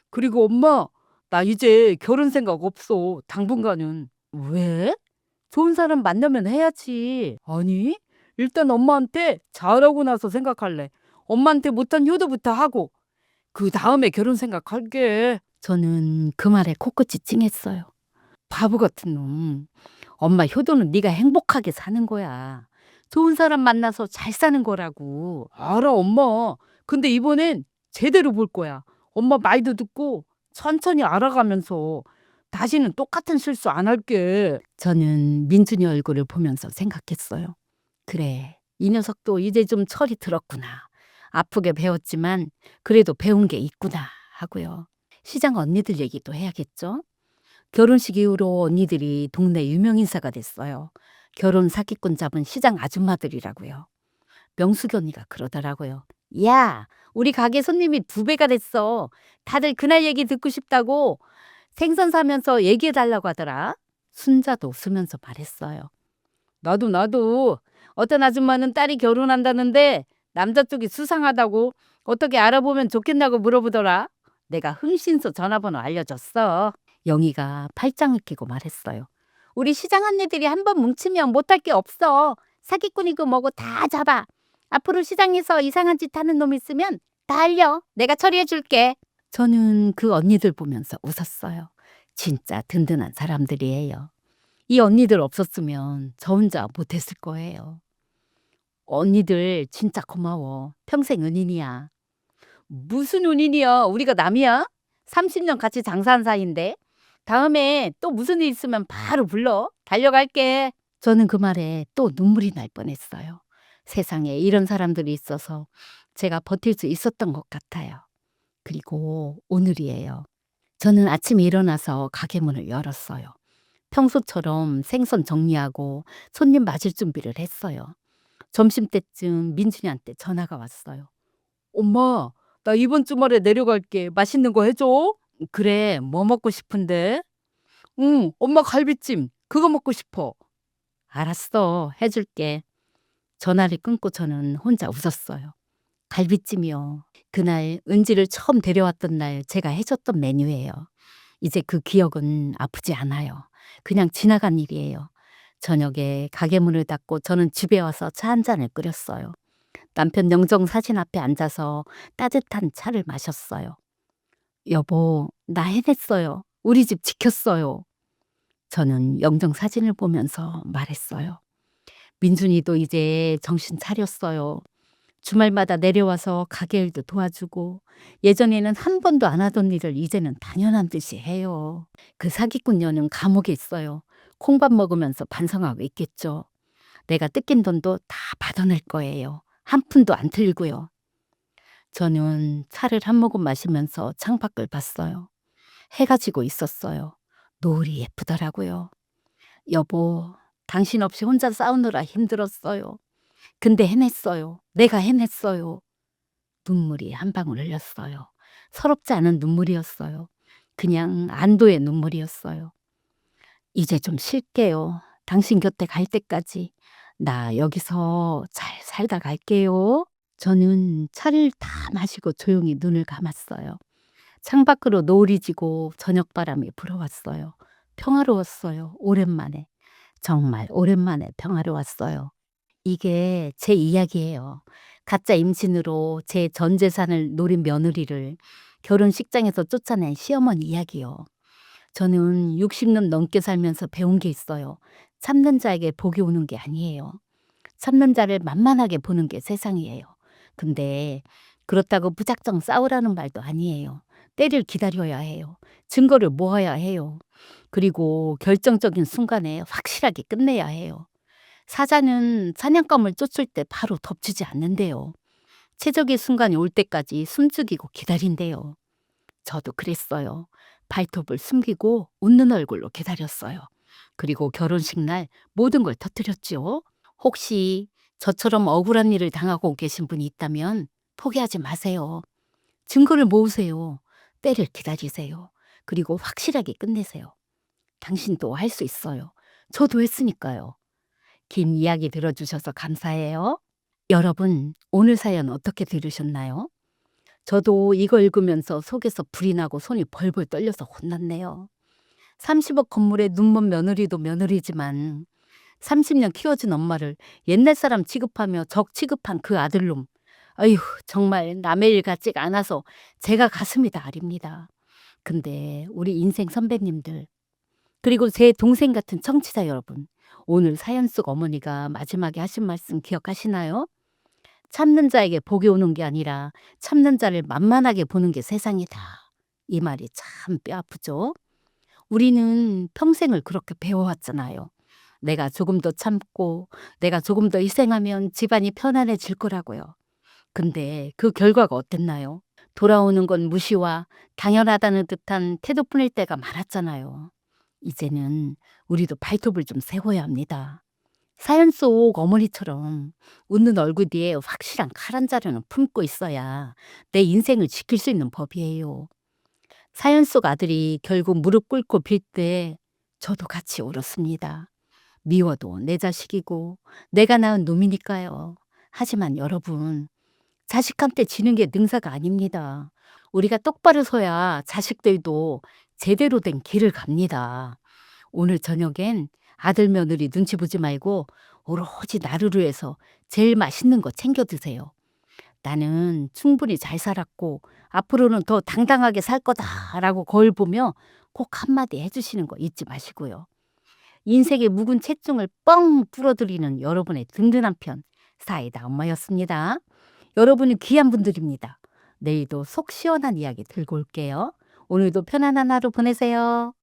그리고 엄마, 나 이제 결혼 생각 없어. 당분간은. 왜? 좋은 사람 만나면 해야지. 아니, 일단 엄마한테 잘하고 나서 생각할래. 엄마한테 못한 효도부터 하고. 그 다음에 결혼 생각할게. 저는 그 말에 코끝이 찡했어요. 바보 같은 놈. 엄마 효도는 네가 행복하게 사는 거야. 좋은 사람 만나서 잘 사는 거라고. 알아, 엄마. 근데 이번엔 제대로 볼 거야. 엄마 말도 듣고 천천히 알아가면서 다시는 똑같은 실수 안 할게. 저는 민준이 얼굴을 보면서 생각했어요. 그래, 이 녀석도 이제 좀 철이 들었구나. 아프게 배웠지만 그래도 배운 게 있구나 하고요. 시장 언니들 얘기도 해야겠죠? 결혼식 이후로 언니들이 동네 유명 인사가 됐어요. 결혼 사기꾼 잡은 시장 아줌마들이라고요. 명숙이 언니가 그러더라고요. 야, 우리 가게 손님이 2배가 됐어. 다들 그날 얘기 듣고 싶다고 생선 사면서 얘기해 달라고 하더라. 순자도 웃으면서 말했어요. 나도 어떤 아줌마는 딸이 결혼한다는데 남자 쪽이 수상하다고 어떻게 알아보면 좋겠냐고 물어보더라. 내가 흥신소 전화번호 알려줬어. 영희가 팔짱을 끼고 말했어요. 우리 시장 언니들이 한번 뭉치면 못할 게 없어. 사기꾼이고 뭐고 다 잡아. 앞으로 시장에서 이상한 짓 하는 놈 있으면 다 알려. 내가 처리해 줄게. 저는 그 언니들 보면서 웃었어요. 진짜 든든한 사람들이에요. 이 언니들 없었으면 저 혼자 못했을 거예요. 언니들 진짜 고마워. 평생 은인이야. 무슨 운인이야. 우리가 남이야? 30년 같이 장사한 사이인데. 다음에 또 무슨 일 있으면 바로 불러. 달려갈게. 저는 그 말에 또 눈물이 날 뻔했어요. 세상에 이런 사람들이 있어서 제가 버틸 수 있었던 것 같아요. 그리고 오늘이에요. 저는 아침에 일어나서 가게 문을 열었어요. 평소처럼 생선 정리하고 손님 맞을 준비를 했어요. 점심때쯤 민준이한테 전화가 왔어요. 엄마, 나 이번 주말에 내려갈게. 맛있는 거 해줘. 그래, 뭐 먹고 싶은데? 응, 엄마 갈비찜. 그거 먹고 싶어. 알았어, 해줄게. 전화를 끊고 저는 혼자 웃었어요. 갈비찜이요. 그날 은지를 처음 데려왔던 날 제가 해줬던 메뉴예요. 이제 그 기억은 아프지 않아요. 그냥 지나간 일이에요. 저녁에 가게 문을 닫고 저는 집에 와서 차 한 잔을 끓였어요. 남편 영정 사진 앞에 앉아서 따뜻한 차를 마셨어요. 여보, 나 해냈어요. 우리 집 지켰어요. 저는 영정 사진을 보면서 말했어요. 민준이도 이제 정신 차렸어요. 주말마다 내려와서 가게 일도 도와주고 예전에는 한 번도 안 하던 일을 이제는 당연한 듯이 해요. 그 사기꾼녀는 감옥에 있어요. 콩밥 먹으면서 반성하고 있겠죠. 내가 뜯긴 돈도 다 받아낼 거예요. 한 푼도 안 틀고요. 저는 차를 한 모금 마시면서 창밖을 봤어요. 해가 지고 있었어요. 노을이 예쁘더라고요. 여보, 당신 없이 혼자 싸우느라 힘들었어요. 근데 해냈어요. 내가 해냈어요. 눈물이 한 방울 흘렸어요. 서럽지 않은 눈물이었어요. 그냥 안도의 눈물이었어요. 이제 좀 쉴게요. 당신 곁에 갈 때까지. 나 여기서 잘 살다 갈게요. 저는 차를 다 마시고 조용히 눈을 감았어요. 창밖으로 노을이 지고 저녁바람이 불어왔어요. 평화로웠어요. 오랜만에. 정말 오랜만에 평화로웠어요. 이게 제 이야기예요. 가짜 임신으로 제 전 재산을 노린 며느리를 결혼식장에서 쫓아낸 시어머니 이야기요. 저는 60년 넘게 살면서 배운 게 있어요. 참는 자에게 복이 오는 게 아니에요. 참는 자를 만만하게 보는 게 세상이에요. 근데 그렇다고 무작정 싸우라는 말도 아니에요. 때를 기다려야 해요. 증거를 모아야 해요. 그리고 결정적인 순간에 확실하게 끝내야 해요. 사자는 사냥감을 쫓을 때 바로 덮치지 않는데요. 최적의 순간이 올 때까지 숨죽이고 기다린대요. 저도 그랬어요. 발톱을 숨기고 웃는 얼굴로 기다렸어요. 그리고 결혼식 날 모든 걸 터뜨렸죠. 혹시 저처럼 억울한 일을 당하고 계신 분이 있다면 포기하지 마세요. 증거를 모으세요. 때를 기다리세요. 그리고 확실하게 끝내세요. 당신도 할 수 있어요. 저도 했으니까요. 긴 이야기 들어주셔서 감사해요. 여러분, 오늘 사연 어떻게 들으셨나요? 저도 이거 읽으면서 속에서 불이 나고 손이 벌벌 떨려서 혼났네요. 30억 건물에 눈먼 며느리도 며느리지만 30년 키워준 엄마를 옛날 사람 취급하며 적 취급한 그 아들놈. 아휴, 정말 남의 일 같지가 않아서 제가 가슴이 다 아립니다. 근데 우리 인생 선배님들, 그리고 제 동생 같은 청취자 여러분, 오늘 사연 속 어머니가 마지막에 하신 말씀 기억하시나요? 참는 자에게 복이 오는 게 아니라 참는 자를 만만하게 보는 게 세상이다. 이 말이 참 뼈아프죠? 우리는 평생을 그렇게 배워왔잖아요. 내가 조금 더 참고 내가 조금 더 희생하면 집안이 편안해질 거라고요. 근데 그 결과가 어땠나요? 돌아오는 건 무시와 당연하다는 듯한 태도뿐일 때가 많았잖아요. 이제는 우리도 발톱을 좀 세워야 합니다. 사연 속 어머니처럼 웃는 얼굴 뒤에 확실한 칼 한 자루는 품고 있어야 내 인생을 지킬 수 있는 법이에요. 사연 속 아들이 결국 무릎 꿇고 빌 때 저도 같이 울었습니다. 미워도 내 자식이고 내가 낳은 놈이니까요. 하지만 여러분, 자식한테 지는 게 능사가 아닙니다. 우리가 똑바로 서야 자식들도 제대로 된 길을 갑니다. 오늘 저녁엔 아들 며느리 눈치 보지 말고 오로지 나를 위해서 제일 맛있는 거 챙겨 드세요. 나는 충분히 잘 살았고 앞으로는 더 당당하게 살 거다라고 거울 보며 꼭 한마디 해주시는 거 잊지 마시고요. 인생의 묵은 채증을 뻥 뚫어드리는 여러분의 든든한 편, 사이다 엄마였습니다. 여러분은 귀한 분들입니다. 내일도 속 시원한 이야기 들고 올게요. 오늘도 편안한 하루 보내세요.